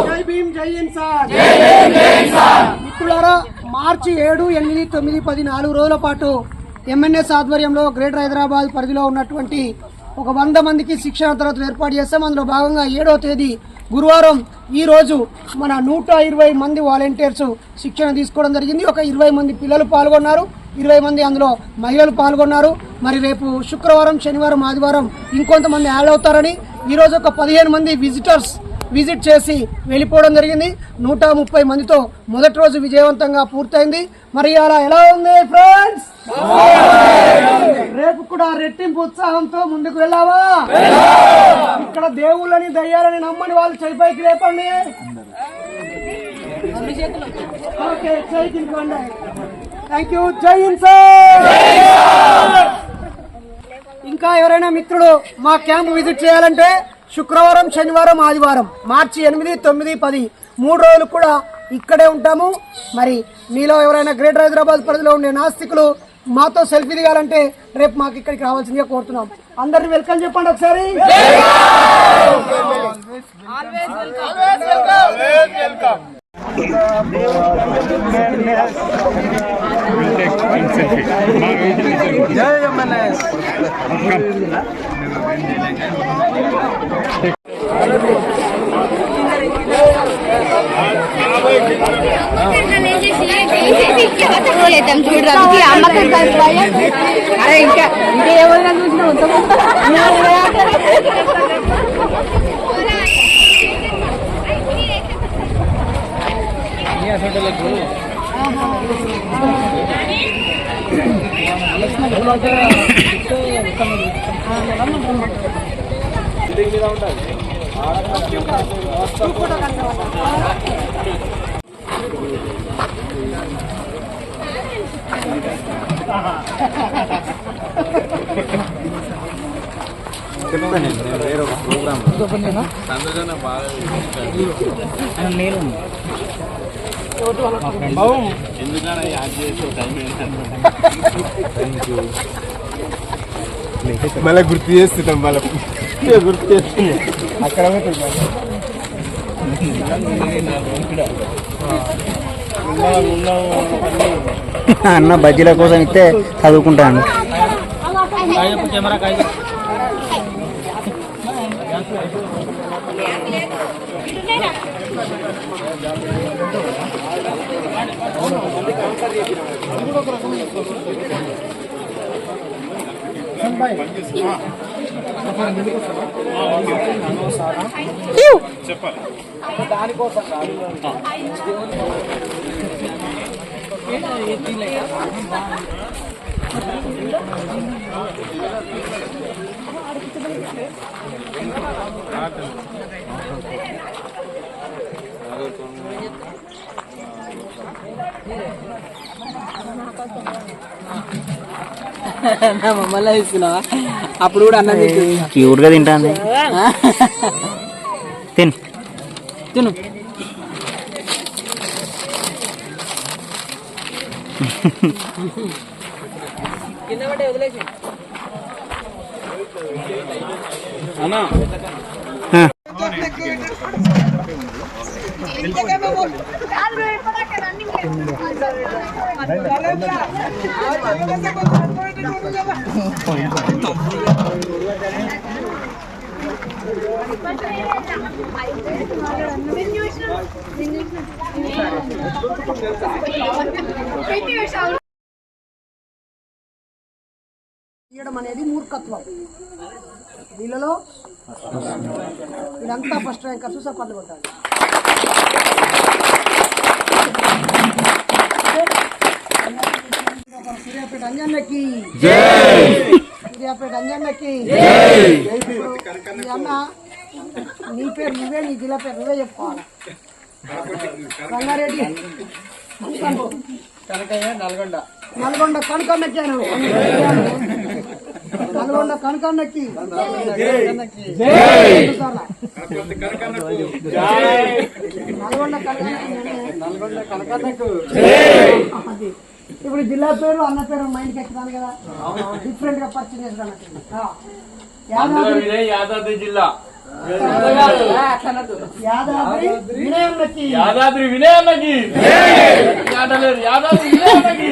జై భీమ్ జై ఇన్సాన్. మిత్రులారా, మార్చి 7, 8, 9, 10 4 రోజుల పాటు ఎంఎన్ఎస్ ఆధ్వర్యంలో గ్రేటర్ హైదరాబాద్ పరిధిలో ఉన్నటువంటి ఒక 100 మందికి శిక్షణ తరగతులు ఏర్పాటు చేస్తాం. అందులో భాగంగా 7వ తేదీ గురువారం ఈ రోజు మన 120 మంది వాలంటీర్స్ శిక్షణ తీసుకోవడం జరిగింది. ఒక 20 మంది పిల్లలు పాల్గొన్నారు, 20 మంది అందులో మహిళలు పాల్గొన్నారు. మరి రేపు శుక్రవారం, శనివారం, ఆదివారం ఇంకొంతమంది యాడ్ అవుతారని ఈరోజు ఒక 15 మంది విజిటర్స్ విజిట్ చేసి వెళ్ళిపోవడం జరిగింది. 130 మందితో మొదటి రోజు విజయవంతంగా పూర్తయింది. మరి అలా ఎలా ఉంది ఫ్రెండ్స్? రేపు కూడా రెట్టింపు ఉత్సాహంతో ముందుకు వెళ్ళావా? ఇక్కడ దేవుళ్ళని దయ్యాలని నమ్మని వాళ్ళు చేయిపైకి లేపండి. ఓకే, చేయించుకోండి. Thank you. జై ఇన్సాన్. ఇంకా ఎవరైనా మిత్రులు మా క్యాంప్ విజిట్ చేయాలంటే శుక్రవారం, శనివారం, ఆదివారం మార్చి 8, 9, 10 3 రోజులు కూడా ఇక్కడే ఉంటాము. మరి మీలో ఎవరైనా గ్రేటర్ హైదరాబాద్ పరిధిలో ఉండే నాస్తికులు మాతో సెల్ఫీ దిగాలంటే రేపు మాకు ఇక్కడికి రావాల్సిందిగా కోరుతున్నాం. అందరినీ వెల్కమ్ చెప్పండి ఒకసారి. చూడడానికి అమ్మకం అరే ఇంకా ఏమైనా చూసినా వేరే ప్రోగ్రామ్ మళ్ళీ గుర్తు చేస్తున్నాం, మళ్ళీ గుర్తు చేస్తున్నాం. అక్కడ అన్న బజ్జీల కోసం ఇస్తే చదువుకుంటాను. చెప్పాలి దానికోసం మమ్మల్ని ఇస్తున్నావా? అప్పుడు కూడా అన్నం క్యూట్గా తింటాను. తిను తిను. తీయడం అనేది మూర్ఖత్వం. వీళ్ళలో వీళ్ళంతా ఫస్ట్ ర్యాంకర్ చూసారు పనులు కొట్టాలి. సూర్యాపేట అంజన్నకి సూర్యాపేట అంజన్నకి అన్న నీ పేరు నువ్వే, నీ జిల్లా పేరు నువ్వే చెప్పుకోవాలి. రంగారెడ్డి నల్గొండ కనకన్నెక్కాను, నల్గొండ కనకన్నకి నల్గొండ కనకన్నకు. ఇప్పుడు జిల్లా పేరు అన్న పేరు మైండ్కి ఎక్కుతాను కదా, డిఫరెంట్ గా పరిచయం చేస్తాను. యాదాద్రి జిల్లా యాదాద్రి వినయన్నకి యాదాద్రి వినయన్నకి యాదాద్రి వినయన్నకి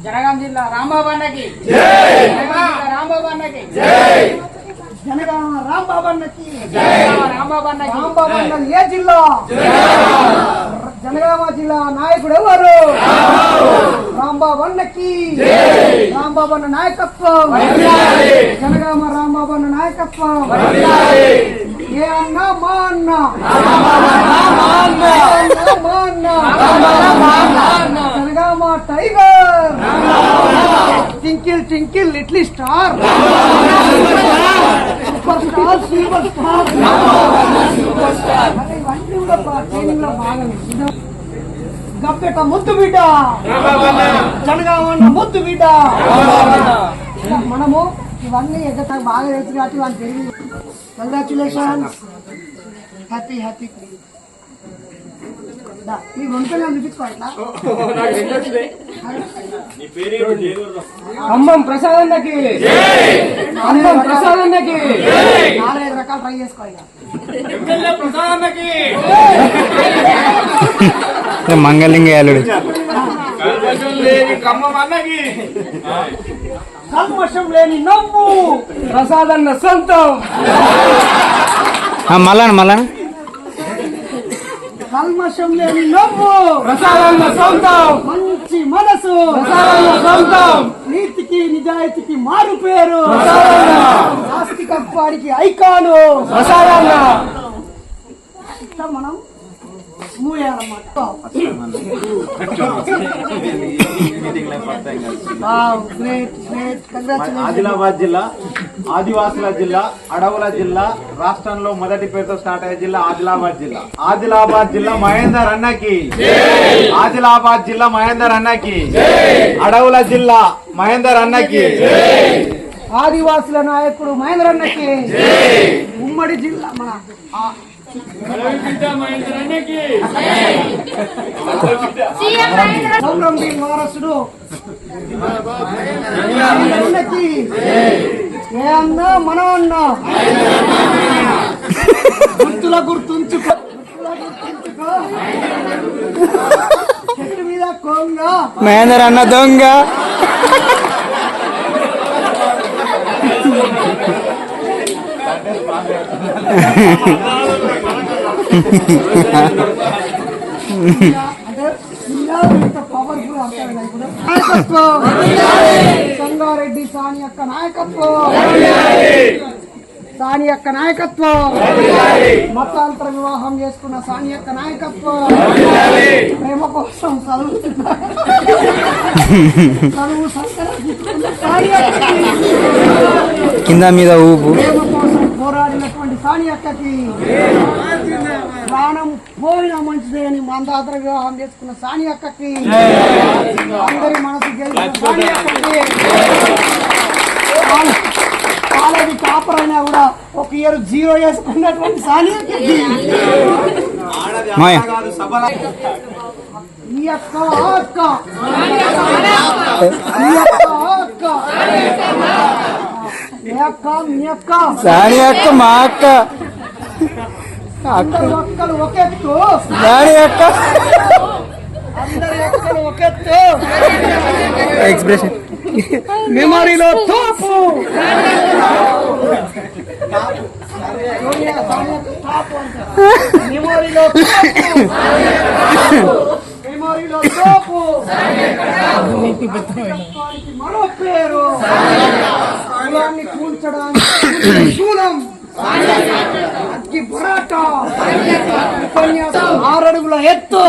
జనగాం జిల్లా రాంబాబు అన్నకి రాంబాబు అన్నకి జనగామ రాంబాబు అన్నకి రాంబాబు అన్నకి రాంబాబు అన్న ఏ జిల్లా జనగామ జిల్లా నాయకుడు ఎవరు రాంబాబు అన్నకి రాంబాబు అన్న నాయకత్వం జనగామ రాంబాబు అన్న నాయకత్వం ఏ అన్న మా అన్న Janagama tiger twinkle twinkle little star super star super star ఇవన్నీ కూడా ట్రైనింగ్ లో భాగం. గబ్బెట ముద్దు బిడ్డ జనగామ ముద్దు బిడ్డ. మనము ఇవన్నీ ఎగతా బాగా తెలుసు కాబట్టి వాళ్ళు తెలియదు. Congratulations, happy happy. మీ వంటలు అనిపించుకోవట్లా ఖమ్మం ప్రసాదన్నకి ఖమ్మం ప్రసాదన్నకి 4-5 రకాలు ట్రై చేసుకోవాలి. మంగళలింగయాలుడు కల్మషం లేని నవ్వు ప్రసాదన్న సొంతం. మళ్ళా కల్మషం లేని నవ్వు ప్రసాదన్న సొంతం. మంచి మనసు ప్రసాదన్న సొంతం. నీతికి నిజాయితీకి మారు పేరు ఆస్తికత్వానికి ఐకాను ప్రసాదన్న. ఇట్లా మనం మూవ్ చేయాలన్నమాట. ఆదిలాబాద్ జిల్లా ఆదివాసుల జిల్లా, అడవుల జిల్లా, రాష్ట్రంలో మొదటి పేరుతో స్టార్ట్ అయ్యే జిల్లా ఆదిలాబాద్ జిల్లా. ఆదిలాబాద్ జిల్లా మహేందర్ అన్నకి, ఆదిలాబాద్ జిల్లా మహేందర్ అన్నకి, అడవుల జిల్లా మహేందర్ అన్నకి, ఆదివాసుల నాయకుడు మహేంద్ర అన్నకి, ఉమ్మడి జిల్లా మన వారసుడు అన్నకి ఏ అన్నా మన అన్న గుర్తుల గుర్తుంచుకో చెట్టు మీద కొంగ మహేందర్ అన్న దొంగ. సంగారెడ్డి సాని యొక్క నాయకత్వం, సాని యొక్క నాయకత్వం, మతాంతర వివాహం చేసుకున్న సాని యొక్క నాయకత్వం, ప్రేమ కోసం చదువు కింద మీద ఊపు, ప్రేమ కోసం పోరాడినటువంటి సాని అక్కకి, ప్రాణం పోయినా మంచిదే అని మందాతర వివాహం చేసుకున్న సాని అక్కకి, అందరి మనసు గెలిచిన సాని అక్కకి, కాలేజీ టాపర్ అయినా కూడా ఒక ఒక ఇయర్ 0 వేసుకున్నటువంటి సానియాకి ఈ అక్క అక్క మీ అక్క మీ అక్క సానియా అక్క మా అక్క అందరు అక్కలు ఒకెత్తు సానియా అక్క అందరి అక్కలు ఒకెత్తు ఎక్స్ప్రెషన్ మెమరీలో తోపు మెమరీలో మెమరీలో తోపు మరో పేరు కులాన్ని కూల్చడానికి శూలం అగ్గి పోరాట ఉపన్యాసం 6 అడుగుల ఎత్తు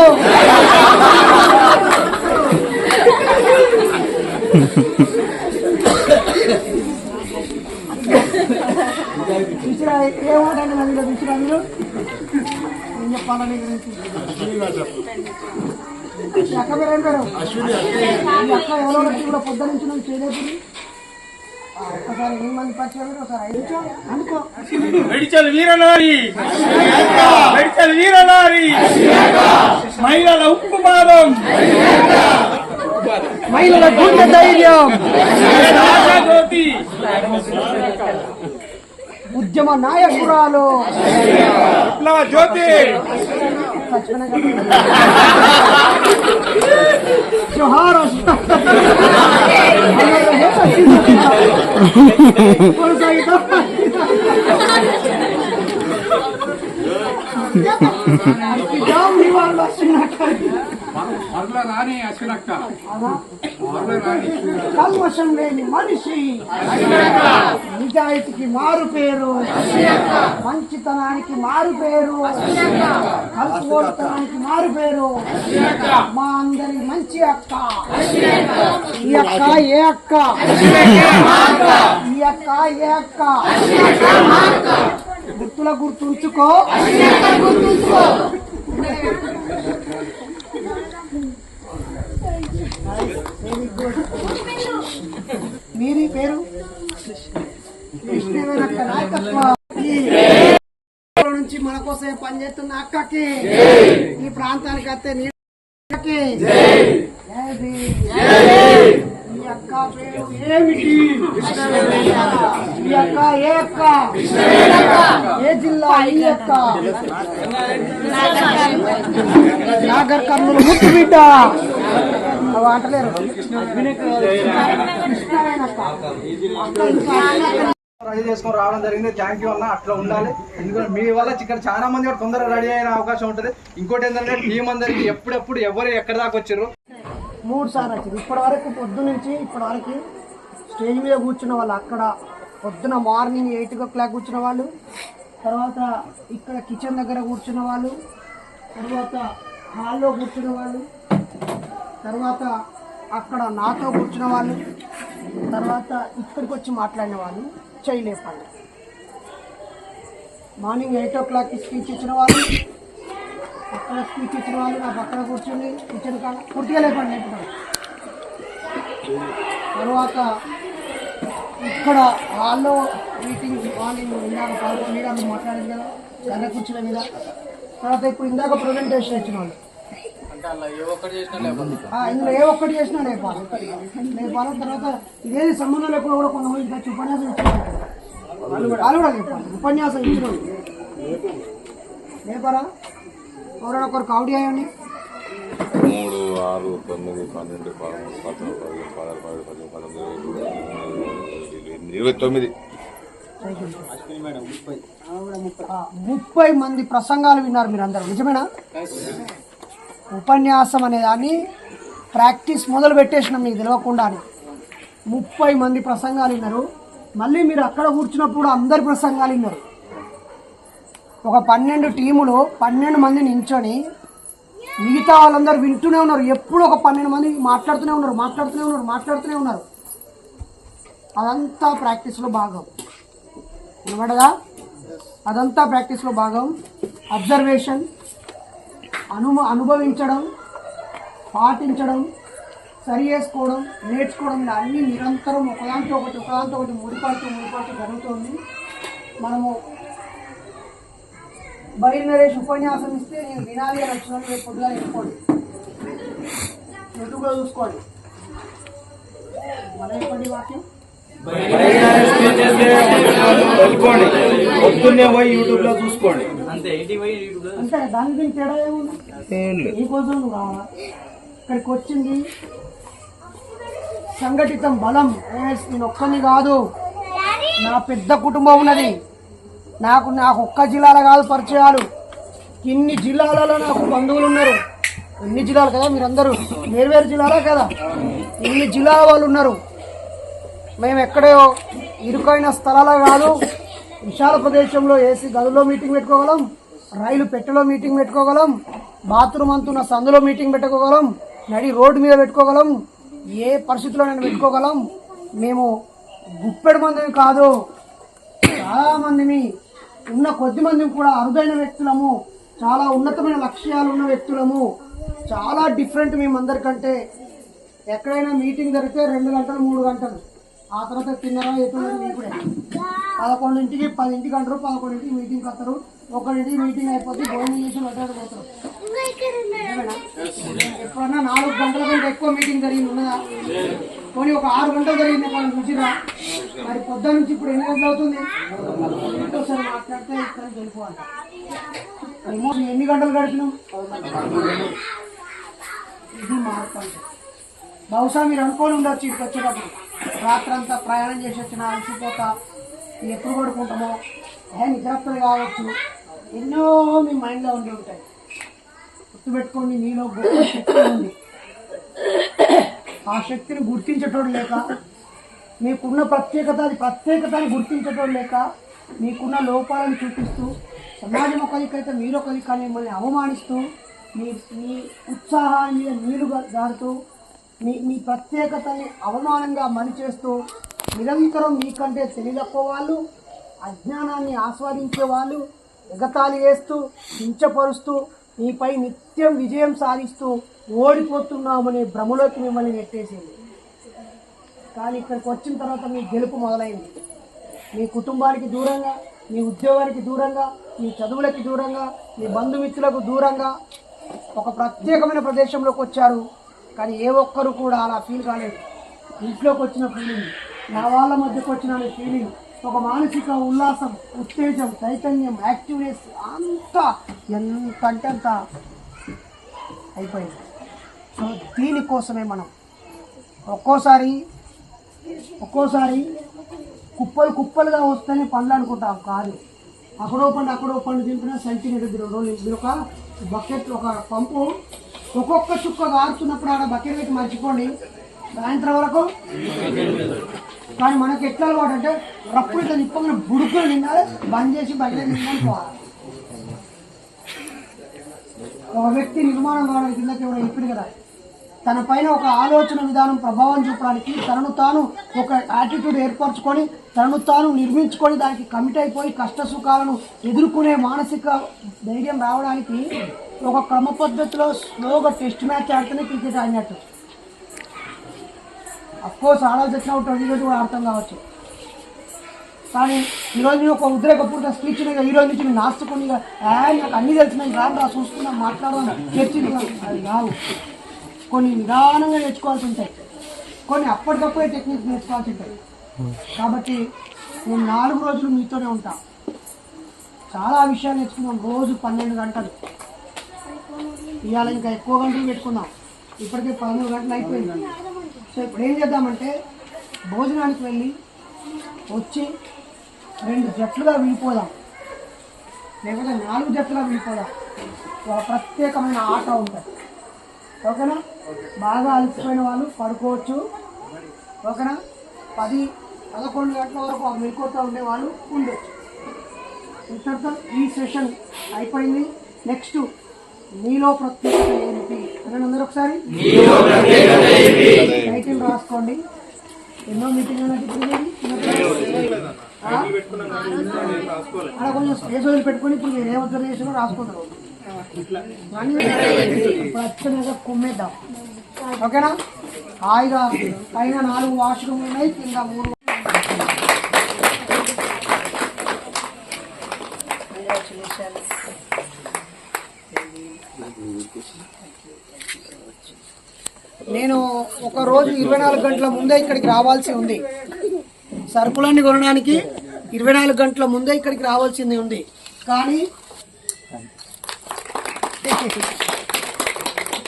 ఏమంటే నదిలో చూసినా మీరు ఏం చెప్పాలని గురించి అక్క పేరు ఏం పేరు అక్క ఎవరో వచ్చి కూడా పొద్దు నుంచి నాకు చేయలేదు ఒక్కసారి 8 మంది పరిచయం ఒకసారి 5 అనుకో మహిళల ఉప్పు పాదం మహిళల గుండె ధైర్యం ఉద్యమ నాయకురాలు జ్యోతి జోహార్ కల్మషం లేని మనిషి నిజాయితీకి మారు పేరు మంచితనానికి మారు పేరు కలుపుకోతనానికి మారు పేరు మా అందరి మంచి అక్క ఈ అక్క ఏ అక్క ఈ అక్క ఏ అక్క గుర్తుల గుర్తుంచుకో మీరి పేరు కృష్ణవేనక్క నాయకత్వం నుంచి మన కోసమే పనిచేస్తున్న అక్కకి ఈ ప్రాంతానికి వస్తే నీకి ఈ అక్క పేరు ఏమిటి ఈ అక్క ఏ అక్క ఏ జిల్లా ఈ అక్క నాగర్ కర్నూలు ముద్దు బిడ్డ అవి అంటలేరు రెడీ చేసుకొని రావడం జరిగింది. థ్యాంక్ యూ అన్న. అట్లా ఉండాలి. ఎందుకంటే మీ వల్ల ఇక్కడ చాలా మంది తొందరగా రెడీ అయిన అవకాశం ఉంటుంది. ఇంకోటి ఏంటంటే టీం అందరికి ఎప్పుడెప్పుడు ఎవరు ఎక్కడి దాకా వచ్చారు 3 సార్లు వచ్చింది. ఇప్పటి వరకు పొద్దు నుంచి ఇప్పటి వరకు స్టేజ్ మీద కూర్చున్న వాళ్ళు అక్కడ పొద్దున మార్నింగ్ 8 o'clock కూర్చున్న వాళ్ళు, తర్వాత ఇక్కడ కిచెన్ దగ్గర కూర్చున్న వాళ్ళు, తర్వాత హాల్లో కూర్చున్న వాళ్ళు, తర్వాత అక్కడ నాతో కూర్చున్న వాళ్ళు, తర్వాత ఇక్కడికి వచ్చి మాట్లాడిన వాళ్ళు చేయలేపండి. మార్నింగ్ 8 o'clock స్పీచ్ ఇచ్చిన వాళ్ళు, అక్కడ స్పీచ్ ఇచ్చిన వాళ్ళు నాకు అక్కడ కూర్చొని కిచెన్ కాడ పూర్తిగా లేపండి. తర్వాత ఇక్కడ హాల్లో మీటింగ్ మార్నింగ్ ఇందాక పాల్గొని వాళ్ళు మాట్లాడింది కదా దాని కూర్చున్న మీద, తర్వాత ఇప్పుడు ఇందాక ప్రజెంటేషన్ ఇచ్చిన వాళ్ళు ఇందులో ఏ ఒక్కటి చేసినా లేపాలి. తర్వాత ఇదేది సంబంధం లేకుండా కూడా కొంతమంది ఉపన్యాసం ఇచ్చిన వాళ్ళు కూడా లేపాలి. ఉపన్యాసం ఇచ్చిన లేపారా? ఎవరైనా ఒకరు కావుడి అయ్యండి. 3, 6, 9, 12, 13, 14, 15, 29 30 మంది ప్రసంగాలు విన్నారు మీరు అందరూ, నిజమేనా? ఉపన్యాసం అనే దాన్ని ప్రాక్టీస్ మొదలు పెట్టేసినాం మీకు తెలియకుండానే. 30 మంది ప్రసంగాలు విన్నారు. మళ్ళీ మీరు అక్కడ కూర్చున్నప్పుడు అందరి ప్రసంగాలు విన్నారు. ఒక 12 టీములు 12 మంది నించొని మిగతా వాళ్ళందరూ వింటూనే ఉన్నారు. ఎప్పుడు ఒక 12 మంది మాట్లాడుతూనే ఉన్నారు. అదంతా ప్రాక్టీస్లో భాగం అనమాటగా. అదంతా ప్రాక్టీస్లో భాగం. అబ్జర్వేషన్, అనుభవించడం, పాటించడం, సరి చేసుకోవడం, నేర్చుకోవడం, అన్నీ నిరంతరం ఒకదాంతో ఒకటి ముడిపాటు జరుగుతుంది. మనము బైరి నరేష్ ఉపన్యాసం ఇస్తే నేను వినాలి అని వచ్చిన రేపు పొద్దుగా చెప్పుకోండి, యూట్యూబ్లో చూసుకోండి. మన చెప్పండి వాక్యం పొద్దున్నే పోయి యూట్యూబ్ లో చూసుకోండి. అంతే, దానికి దీనికి తేడా ఏముంది? నీకోసం నువ్వు రావాలా? ఇక్కడికి వచ్చింది సంఘటితం బలం. నేను ఒక్కని కాదు, నా పెద్ద కుటుంబం ఉన్నది. నాకు ఒక్క జిల్లాలో కాదు పరిచయాలు, ఇన్ని జిల్లాలలో నాకు బంధువులు ఉన్నారు. ఇన్ని జిల్లాలు కదా, మీరందరూ వేరు జిల్లాలో కదా, ఇన్ని జిల్లాల వాళ్ళు ఉన్నారు. మేము ఎక్కడో ఇరుకైన స్థలాల్లో కాదు, విశాల ప్రదేశంలో ఏసీ గదుల్లో మీటింగ్ పెట్టుకోగలం, రైలు పెట్టెలో మీటింగ్ పెట్టుకోగలం, బాత్రూమ్ అంతున్న సందులో మీటింగ్ పెట్టుకోగలం, నడి రోడ్డు మీద పెట్టుకోగలం, ఏ పరిస్థితుల్లో నేను పెట్టుకోగలం. మేము గుప్పెడు మందిని కాదు, చాలామందిని, ఉన్న కొద్ది మందిని కూడా అరుదైన వ్యక్తులము, చాలా ఉన్నతమైన లక్ష్యాలు ఉన్న వ్యక్తులము, చాలా డిఫరెంట్ మేమందరికంటే. ఎక్కడైనా మీటింగ్ జరిగితే 2 గంటలు 3 గంటలు, ఆ తర్వాత తిన్నారా ఎటువంటి ఇప్పుడే 11ంటికి 10ంటికి అంటారు, 11ంటికి మీటింగ్కి వస్తారు, 1ంటికి మీటింగ్ అయిపోతే భోజనం చేసి మాట్లాడిపోతారు. ఎప్పుడన్నా 4 గంటల కంటే ఎక్కువ మీటింగ్ జరిగింది ఉన్నదా? కొన్ని ఒక 6 గంటలు జరిగింది మనం చూసిరా. మరి పొద్దున్న నుంచి ఇప్పుడు ఎన్ని గంటలు అవుతుంది? ఒకసారి మాట్లాడితే ఇక్కడ వెళ్ళిపోవాలి. ఎన్ని గంటలు గడిపినాం? ఇది మార్పు. బహుశా మీరు అనుకోని ఉండొచ్చు, ఇక్కడికి వచ్చేటప్పుడు రాత్రంతా ప్రయాణం చేసి వచ్చిన అలసిపోతా ఎప్పుడు పడుకుంటామో, నిద్రత్తలు కావచ్చు, ఎన్నో మీ మైండ్లో ఉండి ఉంటాయి. గుర్తుపెట్టుకోండి, మీలో గొప్ప శక్తి ఉంది. ఆ శక్తిని గుర్తించేటోడు లేక, మీకున్న ప్రత్యేకతని గుర్తించేటోడు లేక, మీకున్న లోపాలను చూపిస్తూ, సమాజం ఒకరికైతే మీరొకరి కానీ మిమ్మల్ని అవమానిస్తూ, మీ ఉత్సాహాన్ని మీద నీళ్లు జారుతూ, మీ ప్రత్యేకతని అవమానంగా మలిచేస్తూ, నిరంతరం మీకంటే తెలియదక్కువ వాళ్ళు, అజ్ఞానాన్ని ఆస్వాదించే వాళ్ళు, ఎగతాళి వేస్తూ, కించపరుస్తూ, మీపై నిత్యం విజయం సాధిస్తూ ఓడిపోతున్నామనే భ్రమలోకి మిమ్మల్ని నెట్టేసింది. కానీ ఇక్కడికి వచ్చిన తర్వాత మీ గెలుపు మొదలైంది. మీ కుటుంబానికి దూరంగా, మీ ఉద్యోగానికి దూరంగా, మీ చదువులకి దూరంగా, మీ బంధుమిత్రులకు దూరంగా ఒక ప్రత్యేకమైన ప్రదేశంలోకి వచ్చారు. కానీ ఏ ఒక్కరు కూడా అలా ఫీల్ కాలేదు. ఇంట్లోకి వచ్చిన ఫీలింగ్, నా వాళ్ళ మధ్యకు వచ్చిన ఫీలింగ్, ఒక మానసిక ఉల్లాసం, ఉత్తేజం, చైతన్యం, యాక్టివ్నెస్ అంతా ఎంత అంటే అంత అయిపోయింది. సో దీనికోసమే మనం ఒక్కోసారి కుప్పలుగా వస్తేనే పండ్లు అనుకుంటాం. కాదు, అక్కడో పండు తింటున్నా సంచి నిరుద్దు రోజులు. మీరు ఒక బకెట్, ఒక పంపు ఒక్కొక్క చుక్క కారుతున్నప్పుడు ఆడ బకెట్ పెట్టి మర్చిపోండి, సాయంత్రం వరకు. కానీ మనకి ఎట్లా అలవాటు అంటే రప్పుడు ఇట్లా నిప్పగానే బుడుకులు నిండాలి, బంద్ చేసి బయట నిండాలి పోవాలి. ఒక వ్యక్తి నిర్మాణం కావడానికి కిందకి ఎవడో ఇప్పుడు కదా, తన పైన ఒక ఆలోచన విధానం ప్రభావం చూపడానికి, తనను తాను ఒక యాటిట్యూడ్ ఏర్పరచుకొని, తనను తాను నిర్మించుకొని, దానికి కమిట్ అయిపోయి కష్ట సుఖాలను ఎదుర్కొనే మానసిక ధైర్యం రావడానికి ఒక క్రమ పద్ధతిలో స్లోగా టెస్ట్ మ్యాచ్ ఆడితేనే క్రికెట్ ఆడినట్టు. అఫ్కోర్స్ ఆడాల్సి వచ్చిన 20 రోజులు కూడా అర్థం కావచ్చు. కానీ ఈరోజు నేను ఒక ఉద్రేకపూర్త స్పీచ్ ఈరోజు నుంచి నేను నాస్తుకొని నాకు అన్నీ తెలిసినాయి, రా చూసుకున్నా, మాట్లాడదాం, చర్చించుకున్నాం, అది కాదు. కొన్ని నిదానంగా నేర్చుకోవాల్సి ఉంటాయి, కొన్ని అప్పటికప్పుడే టెక్నిక్స్ నేర్చుకోవాల్సి ఉంటాయి. కాబట్టి నేను 4 రోజులు మీతోనే ఉంటాను. చాలా విషయాలు నేర్చుకున్నాం. రోజు 12 గంటలు, ఇవాళ ఇంకా ఎక్కువ గంటలు పెట్టుకుందాం. ఇప్పటికే 13 గంటలు అయిపోయింది. సో ఇప్పుడు ఏం చేద్దామంటే భోజనానికి వెళ్ళి వచ్చి 2 జట్లుగా విడిపోదాం, లేకపోతే 4 జట్లుగా విడిపోదాం. ఒక ప్రత్యేకమైన ఆట ఉంటుంది. ఓకేనా? బాగా అలసిపోయిన వాళ్ళు పడుకోవచ్చు. ఓకేనా? 10-11 గంటల వరకు మెలకువతో ఉండేవాళ్ళు ఉండొచ్చు. ఇంతటితో ఈ సెషన్ అయిపోయింది. నెక్స్ట్ మీలో ప్రత్యేకత ఏమిటి అని అందరూ ఒకసారి టైటిల్ రాసుకోండి. ఎన్నో మీటింగ్ అలా కొంచెం స్పేస్ వదిలి పెట్టుకొని ఇప్పుడు మీరు ఏ ఉద్యోగం చేసినా రాసుకుంటారు. ఇప్పుడు కుమ్మేద్దాం. ఓకేనా? హాయిగా పైన 4 వాష్రూమ్ ఉన్నాయి, కింద 3. కంగ్రాచులేషన్. నేను ఒక రోజు 24 గంటల ముందే ఇక్కడికి రావాల్సి ఉంది. సరుకులన్నీ కొనడానికి 24 గంటల ముందే ఇక్కడికి రావాల్సింది ఉంది.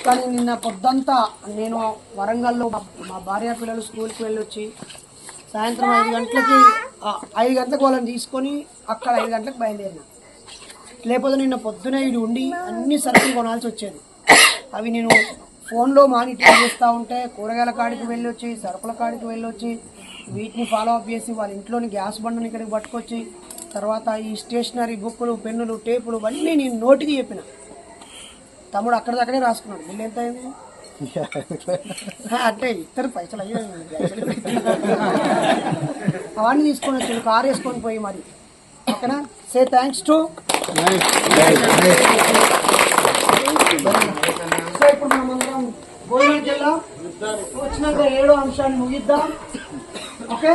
కానీ నిన్న పొద్దంతా నేను వరంగల్లో మా భార్య పిల్లలు స్కూల్కి వెళ్ళొచ్చి సాయంత్రం 5 గంటలకి 5 గంటలకు వాళ్ళని తీసుకొని అక్కడ 5 గంటలకు బయలుదేరిన. లేకపోతే నిన్న పొద్దున ఇది ఉండి అన్ని సరుకులు కొనాల్సి వచ్చేది. అవి నేను ఫోన్లో మానిటర్ చేస్తూ ఉంటే కూరగాయల కాడికి వెళ్ళొచ్చి సరుకుల కాడికి వెళ్ళొచ్చి వీటిని ఫాలో అప్ చేసి వాళ్ళ ఇంట్లోని గ్యాస్ బండని ఇక్కడికి పట్టుకొచ్చి తర్వాత ఈ స్టేషనరీ బుక్కులు పెన్నులు టేపులు అన్నీ నేను నోటికి చెప్పిన. తమ్ముడు అక్కడిదక్కడే రాసుకున్నాడు. బిల్లు ఎంత అయింది అంటే ఇద్దరు పైసలు అయ్యాయి. అవన్నీ తీసుకొని వచ్చి కారు వేసుకొని పోయి మరి ఓకేనా. Say thanks to. సో ఇప్పుడు మనం అందరం భోజనానికి వెళ్దాం. వచ్చినాక 7వ అంశాన్ని ముగిద్దాం. ఓకే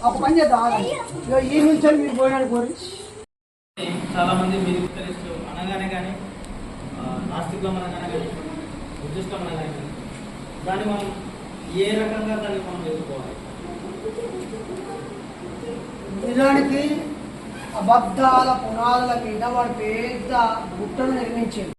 ఒక పని చేద్దాం. ఈ నుంచి మీరు భోజనానికి కోరి చాలా మంది మీరు అనగానే కానీ నాస్తికం అనగానే కానీ ఉద్దిష్టం అనగానే కానీ దాన్ని మనం ఏ రకంగా దాన్ని మనం ఎదుర్కోవాలి? నిజానికి అబద్ధాల పునాదుల మీద వాడు పెద్ద గుట్టను నిర్మించింది.